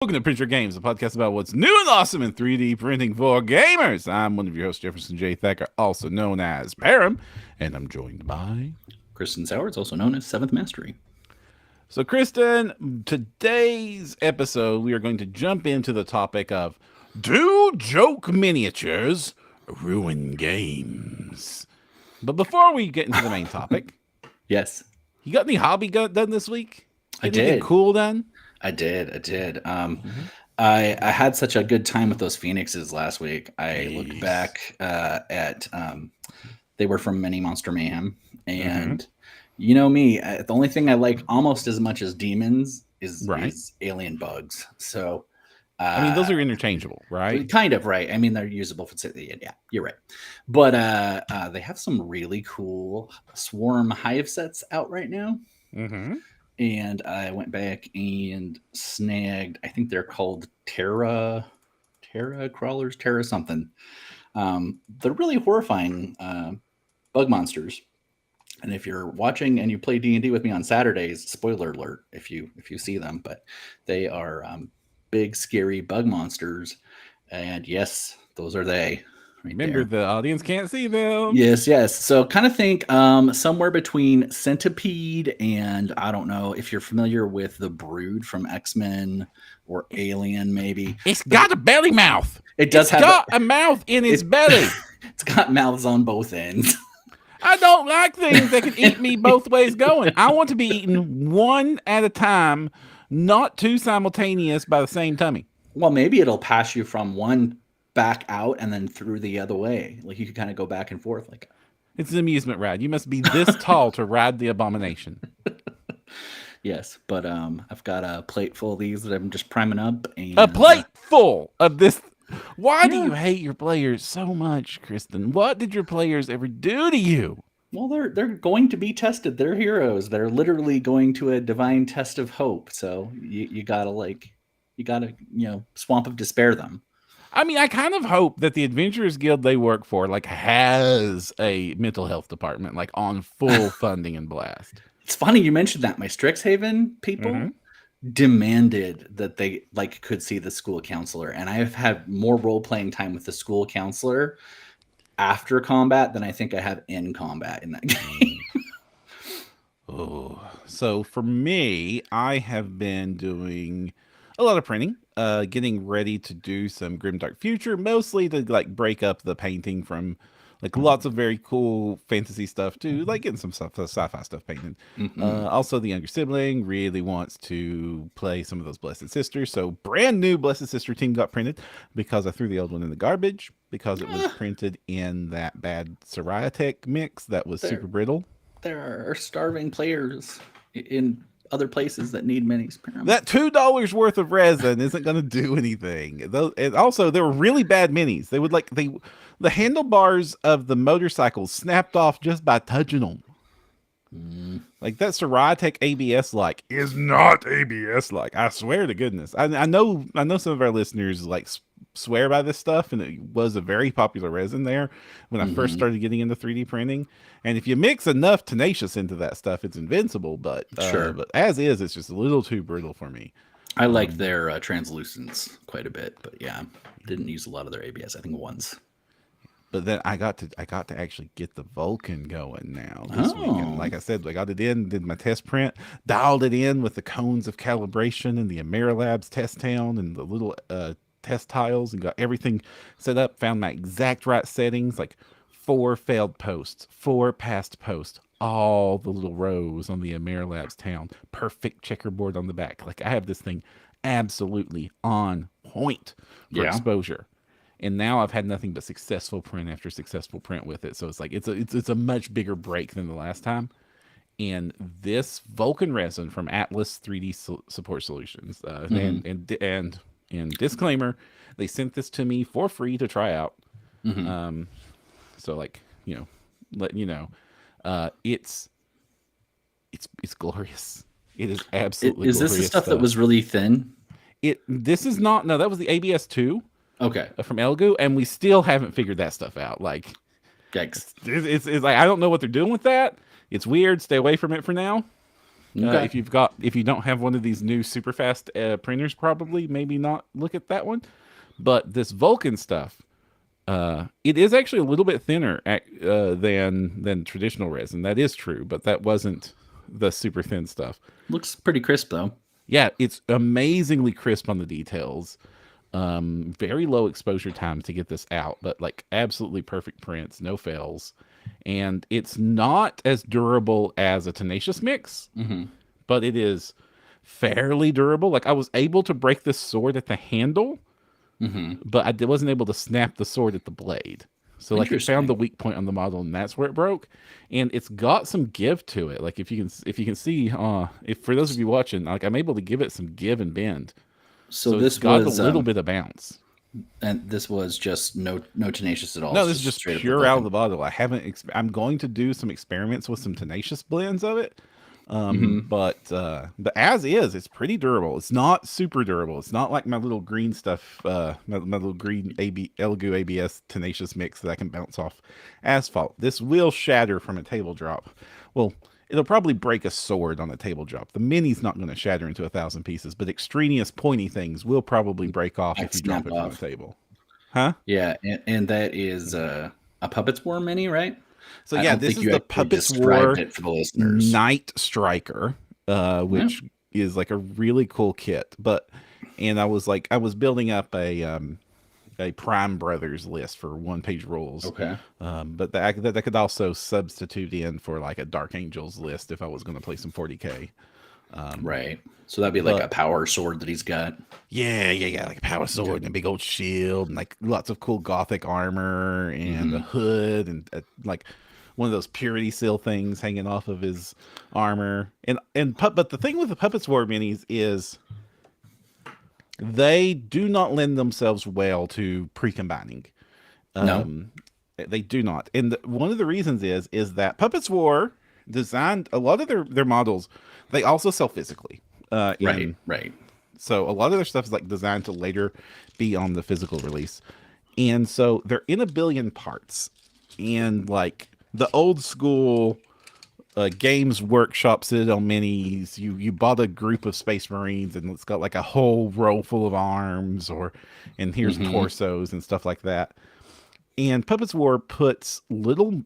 Welcome to Print Your Games, a podcast about what's new and awesome in 3D printing for gamers. I'm one of your hosts, Jefferson J. Thacker, also known as Bear, and I'm joined by Kristen Sowards, also known as Seventh Mastery. So, Kristen, today's episode, we are going to jump into the topic of do joke miniatures ruin games? But before we get into the main topic, Yes, you got any hobby done this week? Anything did. Cool done? I did. I had such a good time with those Phoenixes last week. I looked back at they were from Mini Monster Mayhem, and you know me, the only thing I like almost as much as demons is alien bugs. So I mean, those are interchangeable, right? Kind of, right? I mean, they're usable for yeah, you're right. But they have some really cool swarm hive sets out right now. And I went back and snagged, I think they're called Terra crawlers, Terra something. They're really horrifying bug monsters. And if you're watching and you play D&D with me on Saturdays, spoiler alert if you see them, but they are big, scary bug monsters. And yes, those are they. Remember, the audience can't see them. Yes. So kind of think somewhere between Centipede and, I don't know, if you're familiar with the Brood from X-Men or Alien, maybe. It's got a belly mouth. It does have got a mouth in its belly. It's got mouths on both ends. I don't like things that can eat me both ways going. I want to be eaten one at a time, not two simultaneous by the same tummy. Well, maybe it'll pass you from one back out and then through the other way. Like you can kind of go back and forth. Like it's an amusement ride. You must be this tall to ride the abomination. Yes, but I've got a plate full of these that I'm just priming up. And a plate full of this. Why do you hate your players so much, Kristen? What did your players ever do to you? Well, they're going to be tested. They're heroes. They're literally going to a divine test of hope. So you gotta swamp of despair them. I mean, I kind of hope that the Adventurers Guild they work for has a mental health department on full funding and blast. It's funny you mentioned that. My Strixhaven people demanded that they could see the school counselor, and I've had more role-playing time with the school counselor after combat than I think I have in combat in that game. So for me, I have been doing a lot of printing, getting ready to do some Grimdark Future, mostly to break up the painting from lots of very cool fantasy stuff to getting some sci-fi stuff painted. Also, the younger sibling really wants to play some of those Blessed Sisters, so brand new Blessed Sister team got printed because I threw the old one in the garbage because it was printed in that bad Soriatech mix that was super brittle. There are starving players in other places that need minis. That $2 worth of resin isn't going to do anything. And also, they were really bad minis. They would the handlebars of the motorcycles snapped off just by touching them. That Soriatech ABS is not ABS I swear to goodness. I know some of our listeners swear by this stuff, and it was a very popular resin there when I first started getting into 3D printing. And if you mix enough tenacious into that stuff, it's invincible. But but as is, it's just a little too brittle for me. I liked their translucence quite a bit, but yeah, didn't use a lot of their ABS. I think once. But then I got to actually get the Vulcan going now this week. And like I said, I got it in, did my test print, dialed it in with the cones of calibration and the Amerilabs test town and the little test tiles, and got everything set up, found my exact right settings, 4 failed posts, 4 passed posts, all the little rows on the Amerilabs town, perfect checkerboard on the back. I have this thing absolutely on point for exposure. And now I've had nothing but successful print after successful print with it. So it's a much bigger break than the last time. And this Vulcan resin from Atlas 3D Support Solutions, and disclaimer, they sent this to me for free to try out. So letting you know, it's glorious. It is absolutely. Is this the stuff that was really thin? This is not. No, that was the ABS 2. Okay. From Elgu, and we still haven't figured that stuff out. Yikes. It's I don't know what they're doing with that. It's weird. Stay away from it for now. Okay. If you don't have one of these new super fast printers, probably maybe not look at that one. But this Vulcan stuff, it is actually a little bit thinner than traditional resin. That is true, but that wasn't the super thin stuff. Looks pretty crisp though. Yeah, it's amazingly crisp on the details. Very low exposure time to get this out, but like absolutely perfect prints, no fails. And it's not as durable as a Tenacious Mix, but it is fairly durable. Like I was able to break this sword at the handle, but I wasn't able to snap the sword at the blade. So like it found the weak point on the model, and that's where it broke. And it's got some give to it. Like if you can see, if for those of you watching, like I'm able to give it some give and bend. So this got a little bit of bounce. And this was just no Tenacious at all. No, this is just pure out of the bottle. I haven't. I'm going to do some experiments with some Tenacious blends of it. But as is, it's pretty durable. It's not super durable. It's not like my little green stuff, my little green Elegoo ABS Tenacious Mix that I can bounce off asphalt. This will shatter from a table drop. Well, it'll probably break a sword on a table drop. The mini's not going to shatter into 1,000 pieces, but extraneous pointy things will probably break off if you drop it on the table. Huh? Yeah, and that is a Puppets War mini, right? So yeah, this is the Puppets War for the listeners. Night Striker, which is like a really cool kit. And I was building up a Prime Brothers list for 1-page rules. Okay. But that could also substitute in for like a Dark Angels list if I was going to play some 40K. Right. So that'd be like a power sword that he's got. Yeah, like a power sword and a big old shield and like lots of cool gothic armor and a hood and like one of those purity seal things hanging off of his armor. But the thing with the Puppets War minis is they do not lend themselves well to pre-combining. No. They do not. And one of the reasons is that Puppets War designed a lot of their models, they also sell physically. Right. So a lot of their stuff is like designed to later be on the physical release. And so they're in a billion parts. And like the old school Games Workshop Citadel minis, you bought a group of Space Marines and it's got like a whole row full of arms and here's torsos and stuff like that. And Puppets War puts little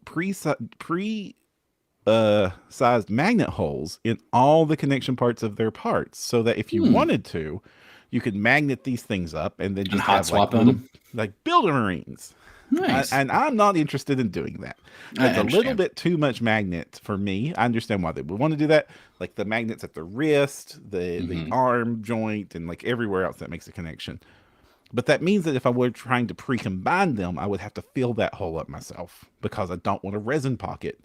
sized magnet holes in all the connection parts of their parts, so that if you wanted to, you could magnet these things up and then just hot swap them like Builder Marines. Nice. And I'm not interested in doing that. It's a little bit too much magnet for me. I understand why they would want to do that. Like the magnets at the wrist, the arm joint, and like everywhere else that makes a connection. But that means that if I were trying to pre-combine them, I would have to fill that hole up myself because I don't want a resin pocket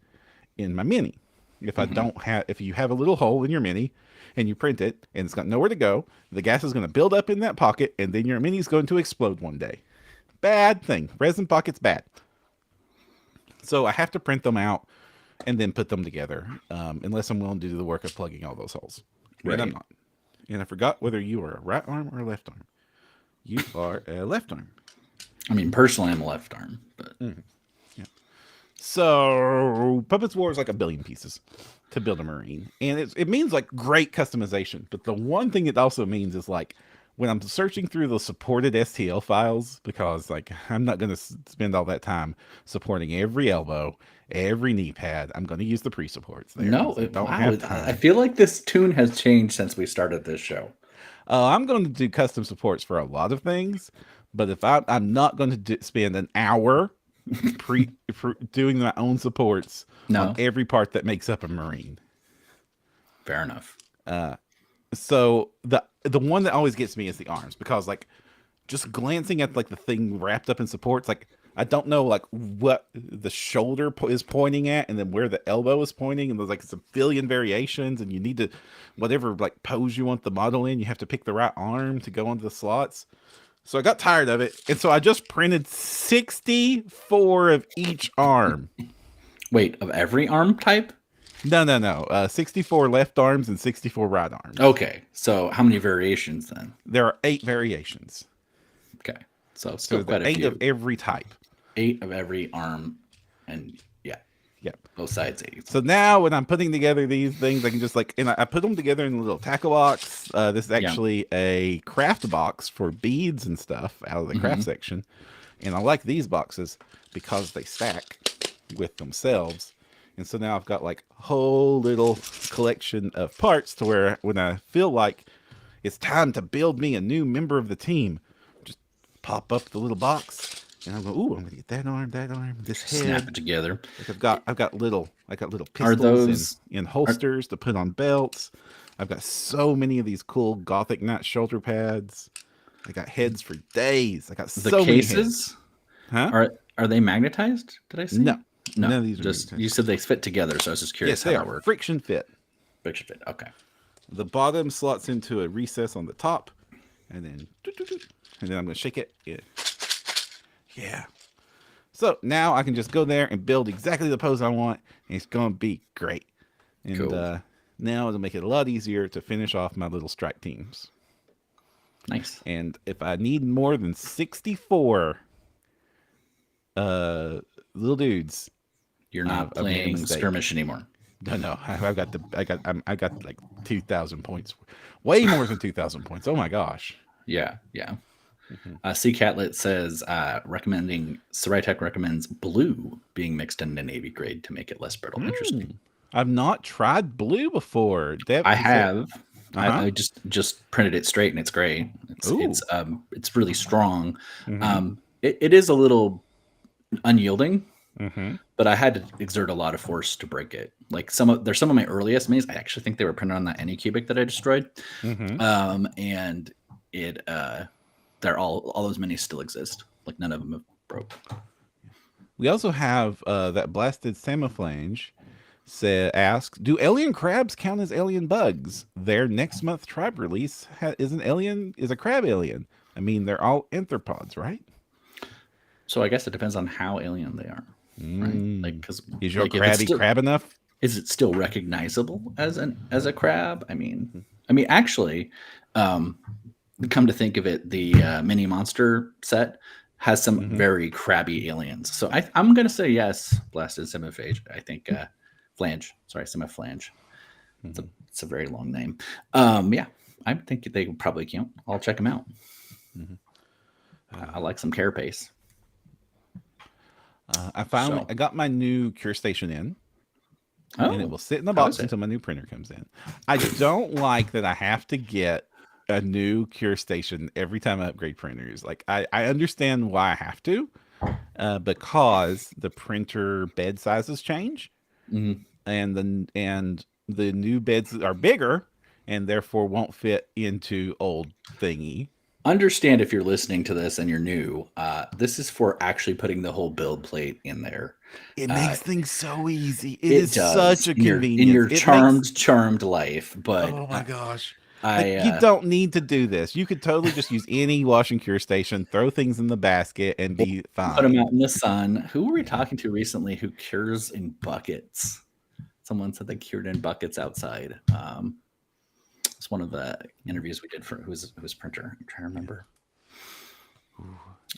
in my mini. If you have a little hole in your mini and you print it and it's got nowhere to go, the gas is going to build up in that pocket and then your mini is going to explode one day. Bad thing. Resin pocket's bad. So I have to print them out and then put them together, unless I'm willing to do the work of plugging all those holes. Right. And I'm not. And I forgot whether you are a right arm or a left arm. You are a left arm. I mean, personally, I'm a left arm, but yeah. So Puppets War is like 1 billion pieces to build a Marine, and it means like great customization. But the one thing it also means is like when I'm searching through the supported STL files, because like I'm not going to spend all that time supporting every elbow, every knee pad. I'm going to use the pre-supports there. No, I feel like this tune has changed since we started this show. I'm going to do custom supports for a lot of things, but if I'm not going to spend an hour doing my own supports on every part that makes up a Marine. Fair enough. So the one that always gets me is the arms, because like just glancing at like the thing wrapped up in supports, like I don't know like what the shoulder is pointing at and then where the elbow is pointing, and there's like a billion variations, and you need to whatever like pose you want the model in, you have to pick the right arm to go onto the slots. So I got tired of it, and so I just printed 64 of each arm. Wait, of every arm type? No. 64 left arms and 64 right arms. Okay, so how many variations then? There are 8 variations. Okay, so still quite a few. 8 of every type. 8 of every arm, and yeah. Yeah. Both sides eat. So now when I'm putting together these things, I can just like, and I put them together in a little tackle box. This is actually a craft box for beads and stuff out of the craft section. And I like these boxes because they stack with themselves. And so now I've got like a whole little collection of parts to where when I feel like it's time to build me a new member of the team, just pop up the little box and I'll go, ooh, I'm gonna get that arm, this head. Snap it together. Like I got little pistols in holsters to put on belts. I've got so many of these cool Gothic Knight shoulder pads. I got heads for days. I got so many heads. Huh? Are they magnetized? Did I see? No. No. None of these are just magnetized. You said they fit together, so I was just curious how they that are works. friction fit. Friction fit. Okay. The bottom slots into a recess on the top, and then I'm gonna shake it. Yeah. So now I can just go there and build exactly the pose I want, and it's gonna be great. And cool. Now it'll make it a lot easier to finish off my little strike teams. Nice. And if I need more than 64 little dudes, you're not playing skirmish anymore. No, I got like 2,000 points, way more than 2,000 points. Oh my gosh. Yeah. C Catlet says Sarai recommends blue being mixed in the Navy grade to make it less brittle. Interesting. I've not tried blue before. I have. I just printed it straight and it's gray. It's really strong. It is a little unyielding, but I had to exert a lot of force to break it. Like there's some of my earliest minis. I actually think they were printed on that Anycubic that I destroyed. And it they're all those minis still exist. Like none of them have broke. We also have that blasted Samoflange asks, do alien crabs count as alien bugs? Their next month tribe release is a crab alien. I mean, they're all anthropods, right? So I guess it depends on how alien they are. Right? Like, because is your crab enough? Is it still recognizable as a crab? I mean, actually, come to think of it, the mini monster set has some very crabby aliens. So I'm gonna say yes, blasted Semiflange. I think Semiflange. It's a very long name. Yeah, I think they probably count. I'll check them out. I like some carapace. I got my new cure station in. And it will sit in the box until my new printer comes in. I don't like that I have to get a new cure station every time I upgrade printers. Like I understand why I have to, because the printer bed sizes change, and the new beds are bigger and therefore won't fit into old thingy. Understand if you're listening to this and you're new, this is for actually putting the whole build plate in there. It makes things so easy. It is such a convenience. In your charmed life. But oh my gosh. You don't need to do this. You could totally just use any wash and cure station, throw things in the basket, and be fine. Put them out in the sun. Who were we talking to recently who cures in buckets? Someone said they cured in buckets outside. It's one of the interviews we did for who's printer. I'm trying to remember.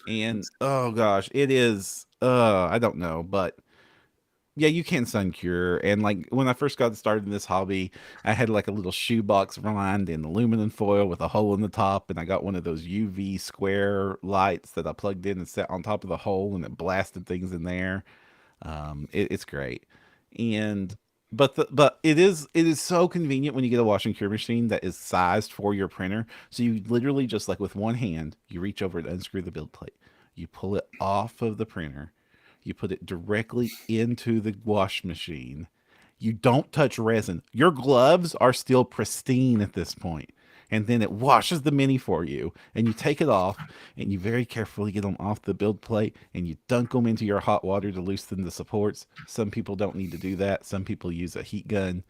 And oh gosh, it is. I don't know, but yeah, you can sun cure. And like when I first got started in this hobby, I had like a little shoebox lined in aluminum foil with a hole in the top, and I got one of those UV square lights that I plugged in and set on top of the hole, and it blasted things in there. It's great, but it is so convenient when you get a wash and cure machine that is sized for your printer. So you literally just like with one hand, you reach over to unscrew the build plate, you pull it off of the printer, you put it directly into the wash machine. You don't touch resin. Your gloves are still pristine at this point. And then it washes the mini for you, and you take it off, and you very carefully get them off the build plate, and you dunk them into your hot water to loosen the supports. Some people don't need to do that. Some people use a heat gun,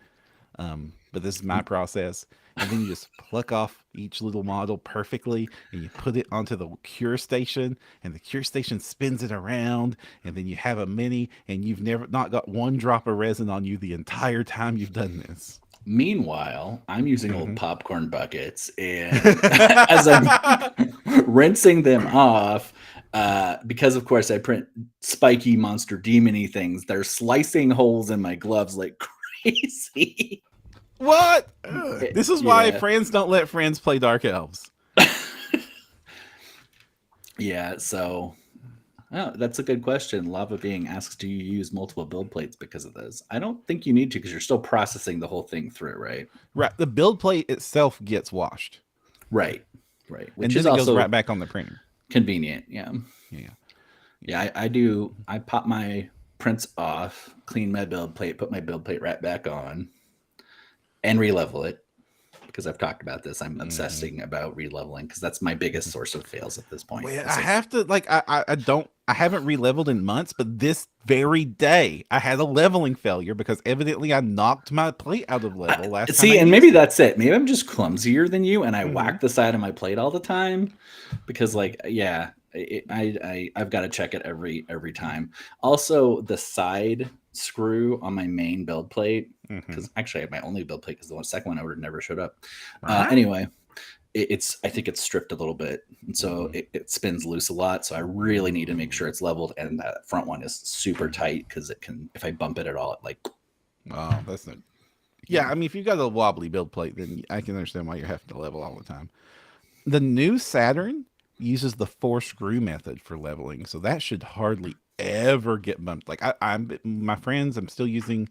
but this is my process. And then you just pluck off each little model perfectly, and you put it onto the cure station, and the cure station spins it around, and then you have a mini, and you've not got one drop of resin on you the entire time you've done this. Meanwhile, I'm using old popcorn buckets, and as I'm rinsing them off, Because of course I print spiky monster demon-y things. They're slicing holes in my gloves like crazy. What? This is why Yeah. friends don't let friends play Dark Elves. Yeah, so that's a good question. Lava Being asks, do you use multiple build plates because of this? I don't think you need to, because you're still processing the whole thing through, right? Right. The build plate itself gets washed. Right. Which and is then it also goes right back on the printer. Convenient. Yeah. I do. I pop my prints off, clean my build plate, put my build plate right back on, and re-level it. Because I've talked about this, I'm obsessing about re-leveling because that's my biggest source of fails at this point. Well, I have to I haven't re-leveled in months, but this very day I had a leveling failure because evidently I knocked my plate out of level last time. See, and maybe that's it. Maybe I'm just clumsier than you, and I whack the side of my plate all the time because, like, yeah, I've got to check it every time. Also, the side screw on my main build plate, because actually my only build plate, because the second one I ordered never showed up. Anyway, I think it's stripped a little bit, and so it spins loose a lot. So I really need to make sure it's leveled, and that front one is super tight because it can, if I bump it at all, it like. Oh, that's not. Yeah, I mean, if you've got a wobbly build plate, then I can understand why you're having to level all the time. The new Saturn uses the 4-screw method for leveling, so that should hardly ever get bumped. Like I'm my friends, I'm still using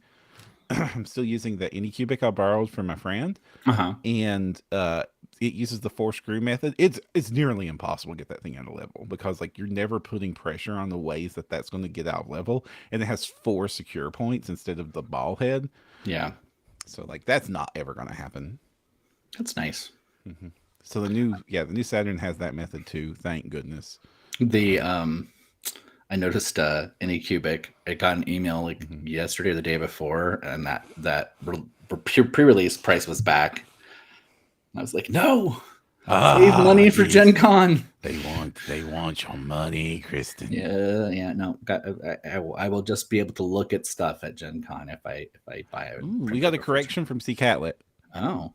the Anycubic I borrowed from my friend, and it uses the 4-screw method. It's nearly impossible to get that thing out of level because, like, you're never putting pressure on the ways that's going to get out of level, and it has 4 secure points instead of the ball head. Yeah. So, like, that's not ever going to happen. That's nice. So the new Saturn has that method too. Thank goodness. I noticed Anycubic. I got an email like yesterday or the day before, and that pre-release price was back. I was like, no, save money for Gen Con. They want your money, Kristen. Yeah, no. I will just be able to look at stuff at Gen Con if I buy it. We got a correction from C Catlet. Oh.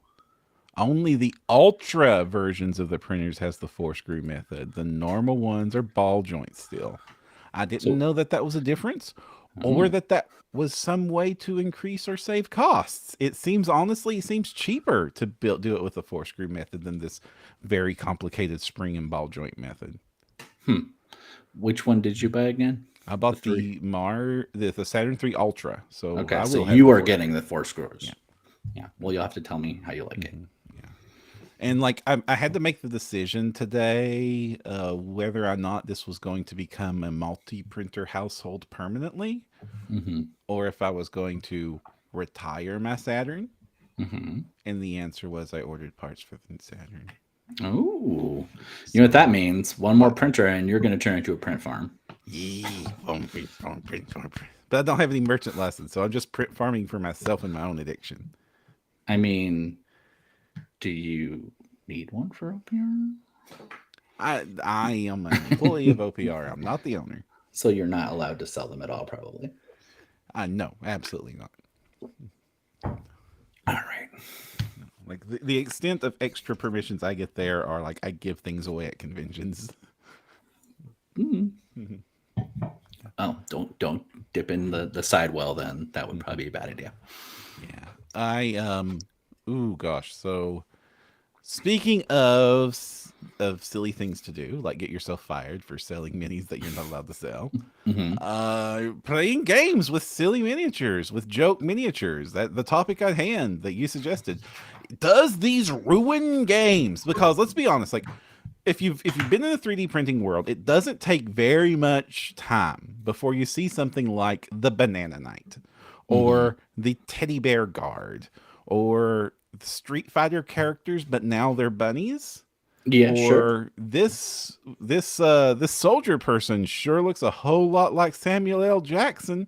Only the ultra versions of the printers has the 4-screw method. The normal ones are ball joints still. I didn't know that was a difference, or that was some way to increase or save costs. It seems cheaper to do it with the 4-screw method than this very complicated spring and ball joint method. Which one did you buy again? I bought the Saturn 3 Ultra. So okay, so you are getting the 4 screws. Yeah. Well, you'll have to tell me how you like it. And like I had to make the decision today whether or not this was going to become a multi-printer household permanently, or if I was going to retire my Saturn. And the answer was I ordered parts for the Saturn. Oh, you know what that means? One more printer, and you're going to turn into a print farm. But I don't have any merchant license, so I'm just print farming for myself and my own addiction. I mean, do you need one for OPR? I am an employee of OPR. I'm not the owner. So you're not allowed to sell them at all, probably. No, absolutely not. All right. Like the extent of extra permissions I get there are like I give things away at conventions. Oh, don't dip in the side well then. That would probably be a bad idea. Yeah. Ooh gosh. So speaking of silly things to do, like get yourself fired for selling minis that you're not allowed to sell. Playing games with silly miniatures, with joke miniatures. That the topic at hand that you suggested. Does these ruin games? Because let's be honest, like if you've been in the 3D printing world, it doesn't take very much time before you see something like the Banana Knight, or the Teddy Bear Guard, or the Street Fighter characters, but now they're bunnies. Yeah, or sure. This soldier person sure looks a whole lot like Samuel L. Jackson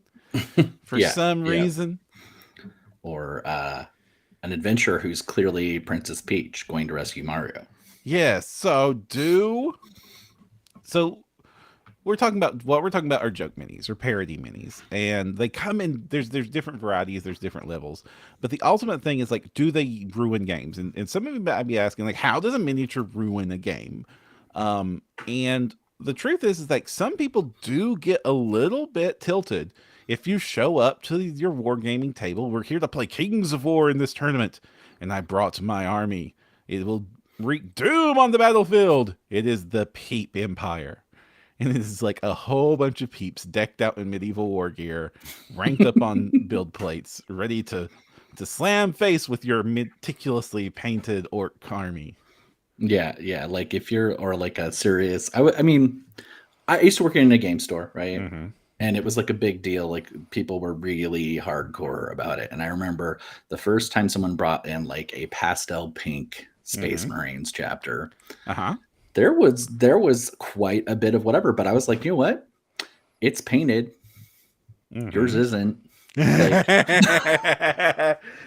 for some reason. Or an adventurer who's clearly Princess Peach going to rescue Mario. Yes. So we're talking about are joke minis or parody minis, and they come in. There's different varieties. There's different levels, but the ultimate thing is like, do they ruin games? And some of you might be asking, like, how does a miniature ruin a game? And the truth is like some people do get a little bit tilted if you show up to your wargaming table. We're here to play Kings of War in this tournament, and I brought my army. It will wreak doom on the battlefield. It is the Peep Empire. And it is like a whole bunch of peeps decked out in medieval war gear, ranked up on build plates, ready to slam face with your meticulously painted orc army. Yeah. Like if you're, or like a serious, I mean, I used to work in a game store, right? Mm-hmm. And it was like a big deal. Like people were really hardcore about it. And I remember the first time someone brought in like a pastel pink Space Marines chapter. Uh-huh. There was quite a bit of whatever, but I was like, you know what? It's painted. Yours isn't. Like,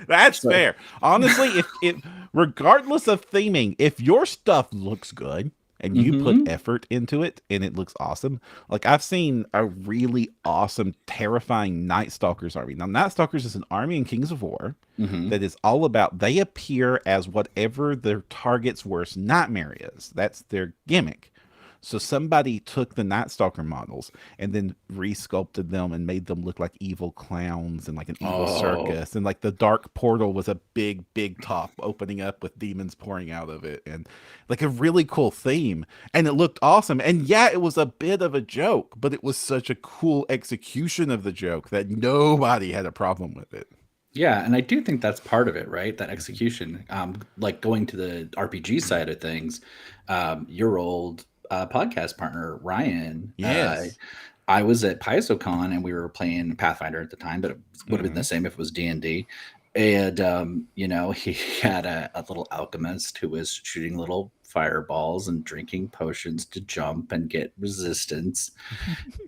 that's fair. Honestly, if regardless of theming, if your stuff looks good and you put effort into it and it looks awesome, like I've seen a really awesome, terrifying Night Stalkers army. Now, Night Stalkers is an army in Kings of War that is all about, they appear as whatever their target's worst nightmare is. That's their gimmick. So somebody took the Night Stalker models and then resculpted them and made them look like evil clowns and like an evil circus. And like the dark portal was a big, big top opening up with demons pouring out of it. And like a really cool theme. And it looked awesome. And yeah, it was a bit of a joke, but it was such a cool execution of the joke that nobody had a problem with it. Yeah, and I do think that's part of it, right? That execution. Like going to the RPG side of things, your old podcast partner Ryan. Yes. I was at PaizoCon and we were playing Pathfinder at the time, but it would have been the same if it was D&D. And you know, he had a little alchemist who was shooting little fireballs and drinking potions to jump and get resistance.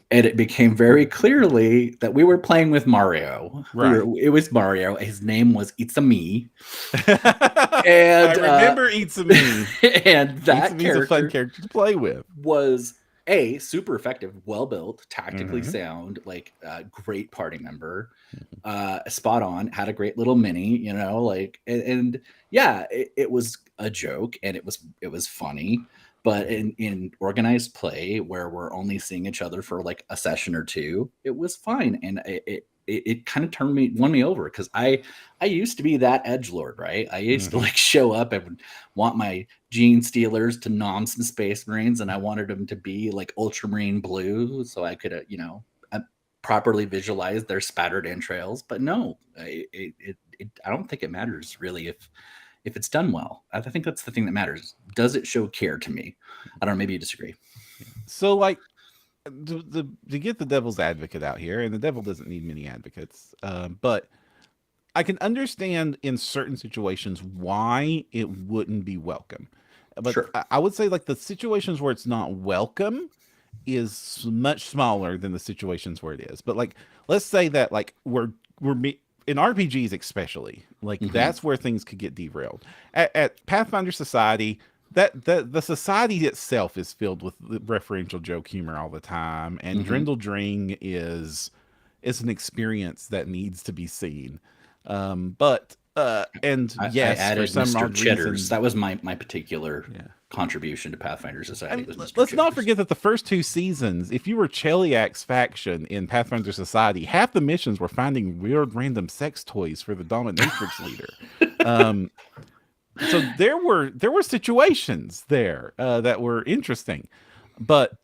And it became very clearly that we were playing with Mario. Right. It was Mario. His name was It's-a-Me. And I remember It's-a-Me. And that It's-a-Me's a fun character to play with. Was super effective, well built, tactically sound, like great party member, spot on, had a great little mini, you know, like, and yeah, it was a joke and it was funny. But in organized play where we're only seeing each other for like a session or two, it was fine. And it kind of won me over because I used to be that edgelord, right? I used to like show up and want my Gene Stealers to nom some Space Marines, and I wanted them to be like ultramarine blue so I could, properly visualize their spattered entrails. But no, I don't think it matters really if it's done well. I think that's the thing that matters. Does it show care to me? I don't know. Maybe you disagree. So like to get the devil's advocate out here, and the devil doesn't need many advocates, but I can understand in certain situations why it wouldn't be welcome. But Sure. I would say like the situations where it's not welcome is much smaller than the situations where it is. But like, let's say that like we're in RPGs especially, like that's where things could get derailed. At Pathfinder Society, that the society itself is filled with referential joke humor all the time, and Drindle Dring is an experience that needs to be seen. But and yes, I added for some Mr. odd Cheddars. reason, That was my particular contribution to Pathfinder Society. let's not forget that the first two seasons, if you were Cheliak's faction in Pathfinder Society, half the missions were finding weird random sex toys for the dominatrix leader. So there were situations there that were interesting, but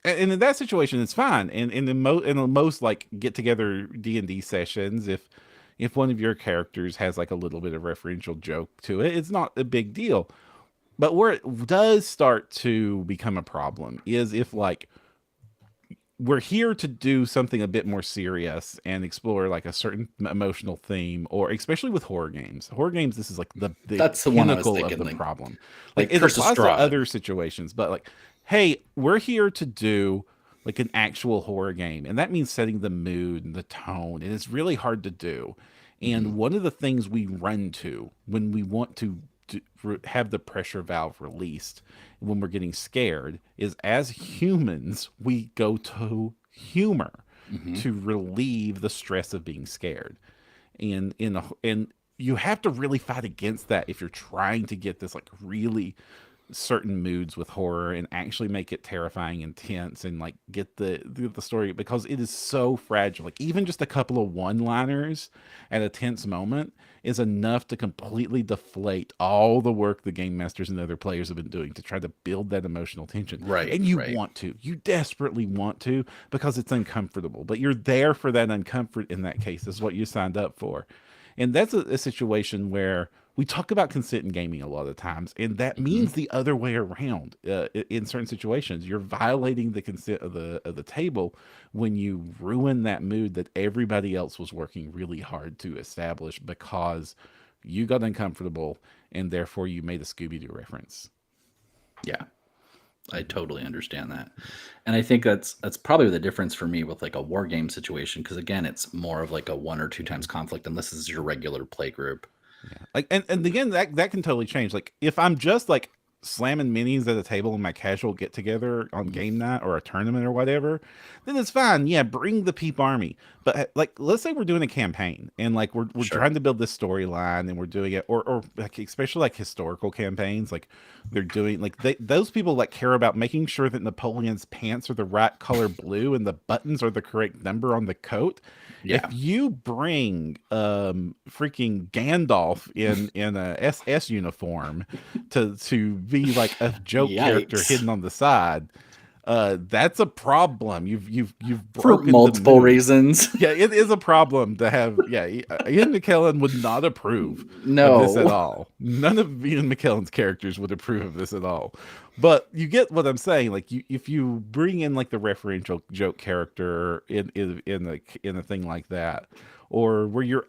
and in that situation it's fine. And in the most like get together D&D sessions, if one of your characters has like a little bit of referential joke to it, it's not a big deal. But where it does start to become a problem is if like we're here to do something a bit more serious and explore like a certain emotional theme, or especially with horror games. Horror games, this is like that's the one I was pinnacle thinking, of the like, problem. like Like it Curse of applies to Strahd. other situations, but like, hey, we're here to do like an actual horror game, and that means setting the mood and the tone, and it's really hard to do. And one of the things we run to when we want to have the pressure valve released when we're getting scared is, as humans, we go to humor to relieve the stress of being scared. And you have to really fight against that if you're trying to get this like really certain moods with horror and actually make it terrifying and tense and like get the story, because it is so fragile. Like even just a couple of one-liners at a tense moment is enough to completely deflate all the work the game masters and other players have been doing to try to build that emotional tension. Right. And you Right. want to, you desperately want to, because it's uncomfortable, but you're there for that uncomfort. In that case is what you signed up for. And that's a situation where we talk about consent in gaming a lot of times, and that means the other way around. In certain situations, you're violating the consent of the table when you ruin that mood that everybody else was working really hard to establish because you got uncomfortable and therefore you made a Scooby-Doo reference. Yeah. I totally understand that. And I think that's probably the difference for me with like a war game situation, because again, it's more of like a 1 or 2 times conflict, and this is your regular play group. Yeah. Like and again, that can totally change. Like if I'm just like slamming minis at a table in my casual get together on game night or a tournament or whatever, then it's fine. Yeah, bring the peep army. But like let's say we're doing a campaign and like we're Sure. trying to build this storyline and we're doing it, or like especially like historical campaigns, like they're doing like those people like care about making sure that Napoleon's pants are the right color blue and the buttons are the correct number on the coat. Yeah. If you bring freaking Gandalf in a SS uniform to be like a joke character Yikes. hidden on the side, that's a problem. You've For broken multiple the mood. reasons. Yeah, it is a problem to have. Yeah, Ian McKellen would not approve No. of this at all. None of Ian McKellen's characters would approve of this at all. But you get what I'm saying. Like if you bring in like the referential joke character in a thing like that, or where you're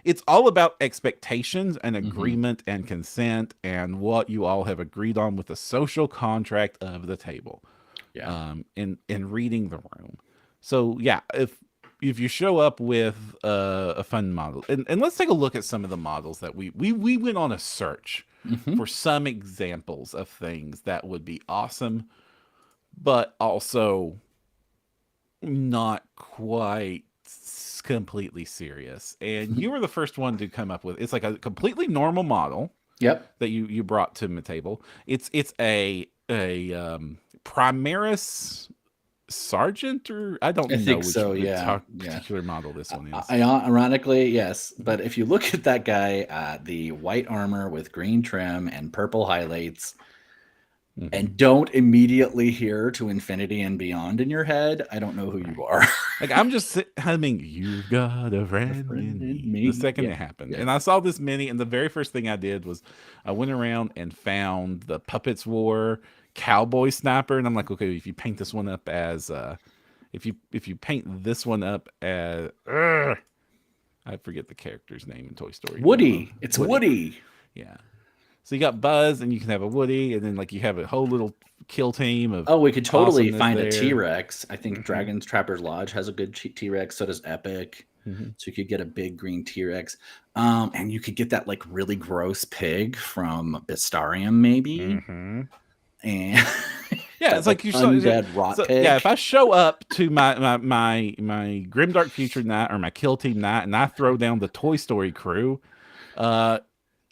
it's all about expectations and agreement and consent and what you all have agreed on with the social contract of the table. Yeah. In reading the room. So yeah, if you show up with a fun model, and let's take a look at some of the models that we went on a search for some examples of things that would be awesome, but also not quite completely serious. And you were the first one to come up with. It's like a completely normal model. Yep. That you brought to the table. It's a Primaris Sergeant, or I don't know think which so, yeah. particular model this one is. Ironically, yes. But if you look at that guy, the white armor with green trim and purple highlights, and don't immediately hear to infinity and beyond in your head, I don't know who you are. Like I'm just humming, "You've got a friend in me." The second it happened, and I saw this mini, and the very first thing I did was I went around and found the Puppets War Cowboy Sniper, and I'm like, okay, if you paint this one up as if you paint this one up as I forget the character's name in Toy Story. Woody. It's Woody. Yeah. So you got Buzz, and you can have a Woody, and then like you have a whole little kill team of. Oh, we could totally find there. a T-Rex. I think Dragon's Trapper's Lodge has a good T-Rex. So does Epic. So you could get a big green T-Rex, and you could get that like really gross pig from Bistarium, maybe. And yeah, it's like you undead rot pig. Yeah, if I show up to my Grimdark Future night or my Kill Team night, and I throw down the Toy Story crew,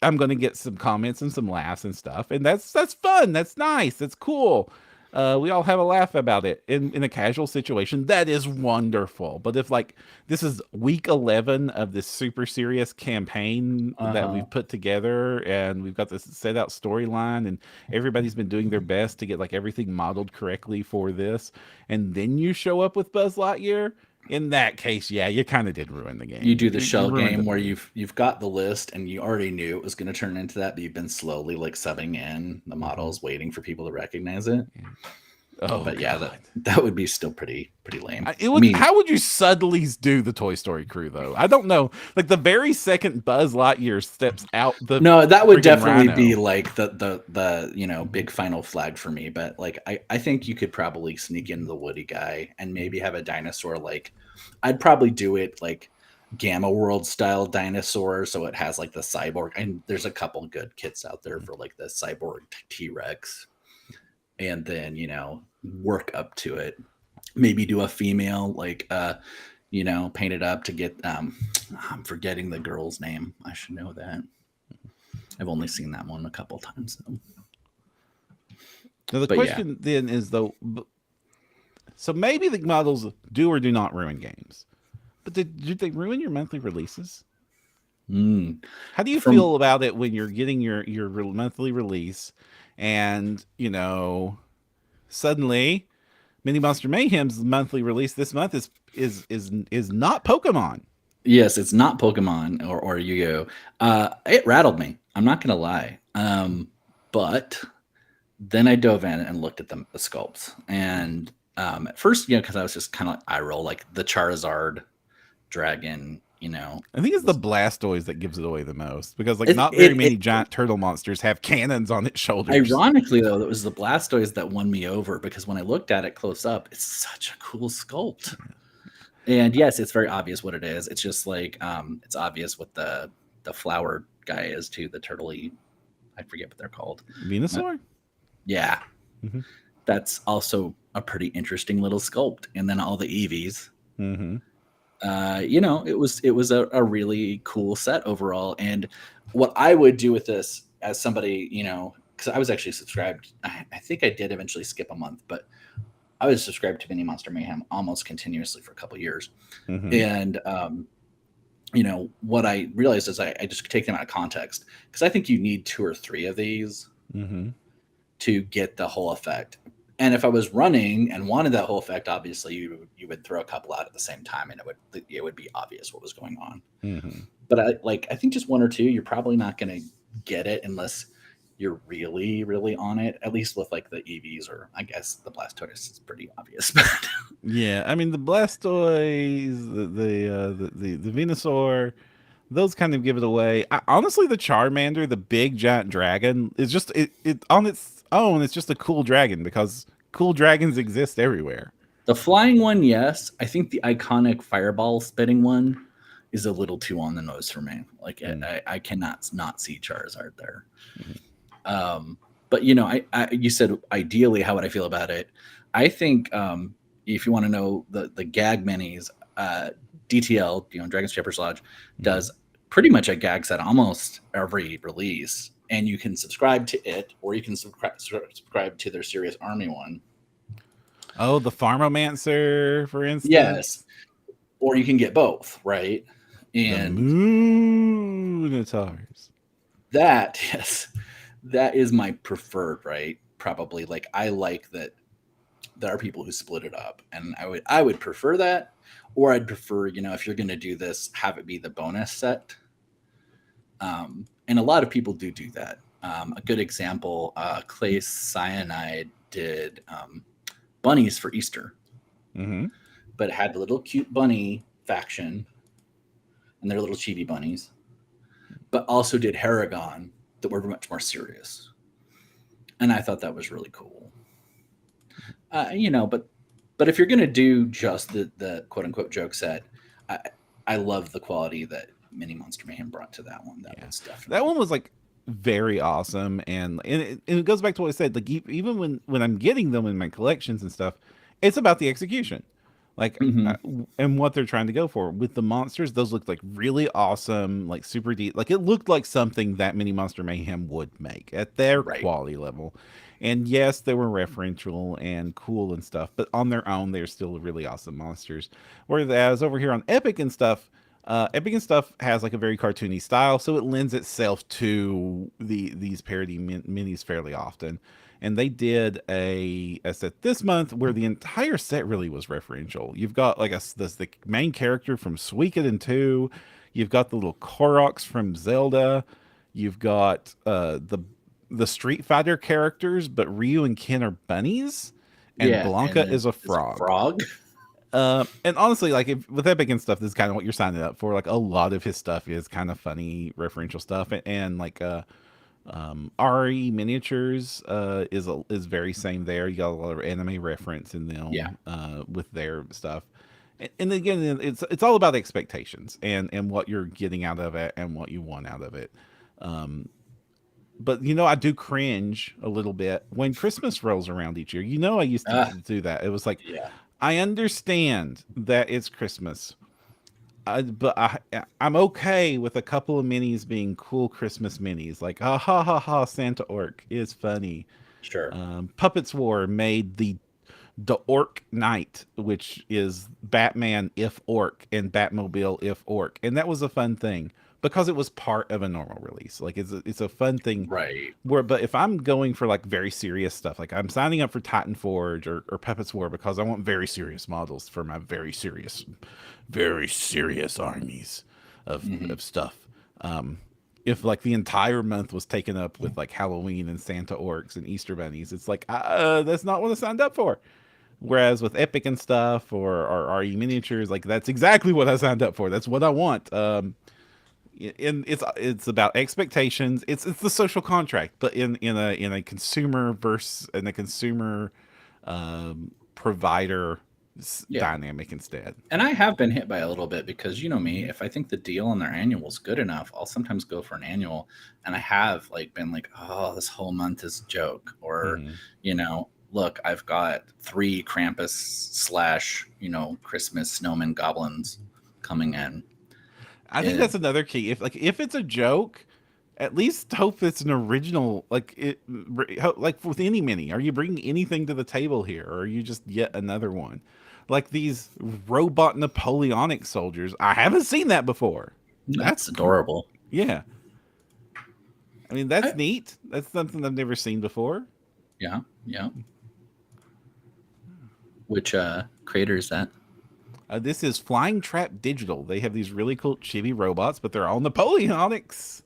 I'm going to get some comments and some laughs and stuff, and that's fun. That's nice. That's cool. We all have a laugh about it in a casual situation. That is wonderful. But if like this is week 11 of this super serious campaign that we've put together, and we've got this set out storyline, and everybody's been doing their best to get like everything modeled correctly for this, and then you show up with Buzz Lightyear, in that case, yeah, you kind of did ruin the game. You do the shell game where you've got the list and you already knew it was going to turn into that, but you've been slowly like subbing in the models, waiting for people to recognize it. Oh, but yeah, that would be still pretty lame. How would you suddenly do the Toy Story crew though? I don't know. Like the very second Buzz Lightyear steps out no, that would definitely rhino. be like the big final flag for me. But like I think you could probably sneak in the Woody guy and maybe have a dinosaur. Like I'd probably do it like Gamma World style dinosaur, so it has like the cyborg. And there's a couple good kits out there for like the cyborg T-Rex. And then, work up to it. Maybe do a female, like, paint it up to get, I'm forgetting the girl's name. I should know that. I've only seen that one a couple times. So. Now the But yeah. question then is though, so maybe the models do or do not ruin games, but did they ruin your monthly releases? Mm. How do you From feel about it when you're getting your monthly release, and suddenly Mini Monster Mayhem's monthly release this month is not Pokemon? Yes, it's not Pokemon or Yu-Gi-Oh. It rattled me. I'm not gonna lie. But then I dove in and looked at the sculpts, and at first, because I was just kind of eye roll, like the Charizard dragon, I think it's the was Blastoise that gives it away the most because like it, not very it, many it giant turtle monsters have cannons on its shoulders. ironically though, it was the Blastoise that won me over because when I looked at it close up, it's such a cool sculpt. And yes, it's very obvious what it is. It's just like it's obvious what the flower guy is too, the turtley. I forget what they're called. Venusaur? Yeah, Mm-hmm. that's also a pretty interesting little sculpt. And then all the Eevees. Mm-hmm. It was a really cool set overall. And what I would do with this as somebody, because I was actually subscribed. I think I did eventually skip a month, but I was subscribed to Mini Monster Mayhem almost continuously for a couple years. Mm-hmm. And what I realized is I just take them out of context because I think you need 2 or 3 of these Mm-hmm. to get the whole effect. And if I was running and wanted that whole effect, obviously you would throw a couple out at the same time, and it would be obvious what was going on. Mm-hmm. But I think just 1 or 2, you're probably not going to get it unless you're really, really on it. At least with like the EVs, or I guess the Blastoise is pretty obvious. Yeah, I mean the Blastoise, the Venusaur, those kind of give it away. Honestly, the Charmander, the big giant dragon, is just it on its own. It's just a cool dragon because cool dragons exist everywhere. The flying one, yes. I think the iconic fireball spitting one is a little too on the nose for me. Like I cannot not see Charizard there. But you said ideally, how would I feel about it? I think if you want to know the gag minis, DTL, Dragon's Shepherd's Lodge, does pretty much a gag set almost every release, and you can subscribe to it, or you can subscribe to their Serious Army one. Oh, the Farmomancer, for instance. Yes, or you can get both, right? And the Moonatars. Yes, that is my preferred, right? Probably. Like I like that there are people who split it up, and I would prefer that, or I'd prefer, if you're going to do this, have it be the bonus set. And a lot of people do that. A good example, Clay Cyanide did bunnies for Easter, but it had a little cute bunny faction, and they're little chibi bunnies, but also did Haragon that were much more serious. And I thought that was really cool. But if you're going to do just the quote unquote joke set, I love the quality that Mini Monster Mayhem brought to that one. That one was like very awesome. And it goes back to what I said, like even when I'm getting them in my collections and stuff, it's about the execution. Like, and what they're trying to go for with the monsters. Those looked like really awesome, like super deep. Like it looked like something that Mini Monster Mayhem would make at their quality level. And yes, they were referential and cool and stuff, but on their own, they're still really awesome monsters. Whereas over here on Epic and stuff has like a very cartoony style, so it lends itself to these parody minis fairly often. And they did a set this month where the entire set really was referential. You've got like the main character from Suikoden 2. You've got the little Koroks from Zelda. You've got the Street Fighter characters, but Ryu and Ken are bunnies, and Blanca is a frog. And honestly, like with Epic and stuff, this is kind of what you're signing up for. Like a lot of his stuff is kind of funny, referential stuff, and like RE Miniatures is very same there. You got a lot of anime reference in them, with their stuff. And again, it's all about expectations and what you're getting out of it and what you want out of it. But I do cringe a little bit when Christmas rolls around each year. I used to do that. It was like, I understand that it's Christmas, but I'm okay with a couple of minis being cool Christmas minis. Like, ha ha ha, Santa Orc is funny. Sure. Puppets War made the Orc Knight, which is Batman if Orc and Batmobile if Orc, and that was a fun thing because it was part of a normal release. Like it's a fun thing. Right. Where, but if I'm going for like very serious stuff, like I'm signing up for Titan Forge or Puppets War because I want very serious models for my very serious armies of stuff. If like the entire month was taken up with like Halloween and Santa orcs and Easter bunnies, it's like that's not what I signed up for. Whereas with Epic and stuff or RE miniatures, like that's exactly what I signed up for. That's what I want. And it's about expectations. It's the social contract, but in a consumer versus in a consumer provider Yeah. dynamic instead. And I have been hit by a little bit because you know me, if I think the deal on their annual is good enough, I'll sometimes go for an annual. And I have like been like, oh, this whole month is a joke. Or, you know, look, I've got 3 Krampus / Christmas snowman goblins coming in. I think that's another key. If it's a joke, at least hope it's an original. Like with any mini, are you bringing anything to the table here, or are you just yet another one? Like these robot Napoleonic soldiers, I haven't seen that before. That's adorable. Yeah, I mean that's neat. That's something I've never seen before. Yeah, yeah. Which creator is that? This is Flying Trap Digital. They have these really cool chibi robots, but they're all Napoleonics.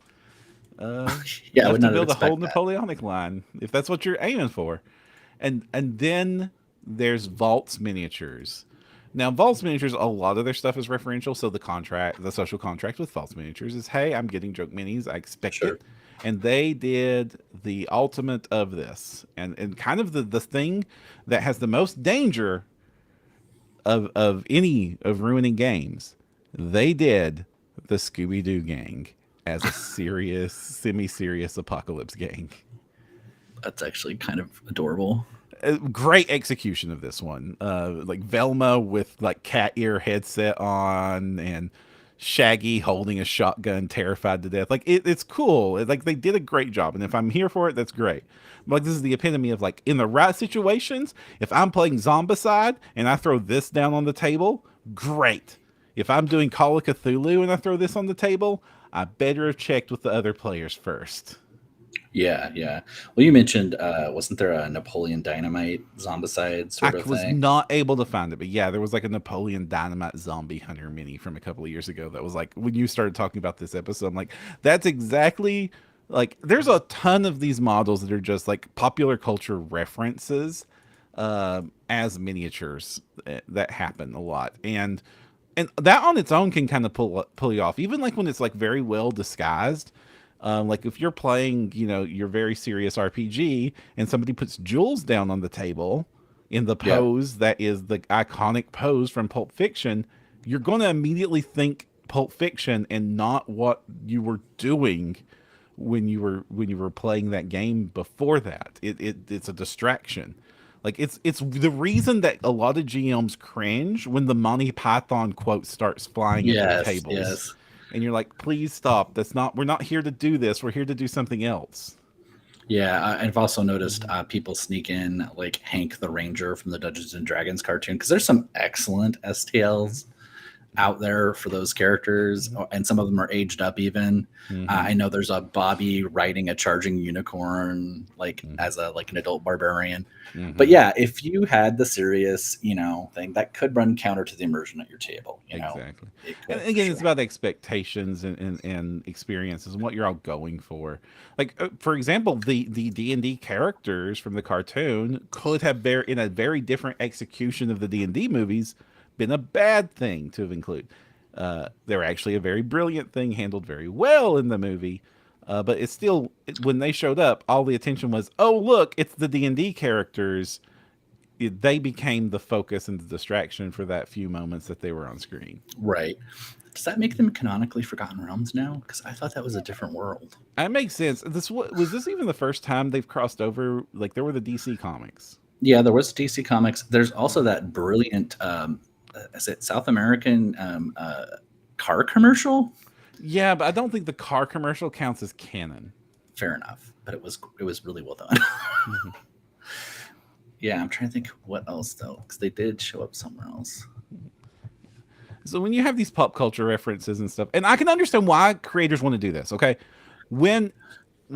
Yeah, I would not build a whole that. Napoleonic line if that's what you're aiming for. And then there's Vaults miniatures. Now Vaults miniatures, a lot of their stuff is referential. So the social contract with Vaults miniatures is, hey, I'm getting joke minis. I expect it. And they did the ultimate of this, and kind of the thing that has the most danger of any of ruining games. They did the Scooby-Doo gang as a serious, semi-serious apocalypse gang. That's actually kind of adorable. Great execution of this one. Like Velma with like cat ear headset on, and Shaggy holding a shotgun, terrified to death. Like it's cool. Like they did a great job, and if I'm here for it, that's great. But like this is the epitome of like in the right situations. If I'm playing Zombicide and I throw this down on the table, great. If I'm doing Call of Cthulhu and I throw this on the table, I better have checked with the other players first. Yeah, yeah. Well, you mentioned, wasn't there a Napoleon Dynamite Zombicide sort of thing? I was not able to find it, but yeah, there was like a Napoleon Dynamite Zombie Hunter mini from a couple of years ago that was like, when you started talking about this episode, I'm like, that's exactly, like, there's a ton of these models that are just like popular culture references as miniatures that happen a lot. And that on its own can kind of pull you off, even like when it's like very well disguised. Like if you're playing, your very serious RPG and somebody puts jewels down on the table in the pose that is the iconic pose from Pulp Fiction, you're going to immediately think Pulp Fiction and not what you were doing when you were playing that game before that. It's a distraction. Like it's the reason that a lot of GMs cringe when the Monty Python quote starts flying into the tables. Yes. And you're like, please stop. We're not here to do this. We're here to do something else. Yeah, I've also noticed people sneak in like Hank the Ranger from the Dungeons and Dragons cartoon, because there's some excellent STLs out there for those characters, and some of them are aged up even. I know there's a Bobby riding a charging unicorn as an adult barbarian. But yeah, if you had the serious thing, that could run counter to the immersion at your table. Exactly. And again, it's about expectations and experiences and what you're all going for. Like for example, the D&D characters from the cartoon could have in a very different execution of the D&D movies been a bad thing to have included. They're actually a very brilliant thing, handled very well in the movie. But it's still, when they showed up, all the attention was, oh, look, it's the D&D characters. They became the focus and the distraction for that few moments that they were on screen. Right. Does that make them canonically Forgotten Realms now? Because I thought that was a different world. That makes sense. Was this even the first time they've crossed over? Like, there were the DC comics. Yeah, there was DC comics. There's also that brilliant... is it South American car commercial? Yeah, but I don't think the car commercial counts as canon. fair enough, but it was really well done. Mhm. Yeah, I'm trying to think what else though, because they did show up somewhere else. So when you have these pop culture references and stuff, and I can understand why creators want to do this. Okay, when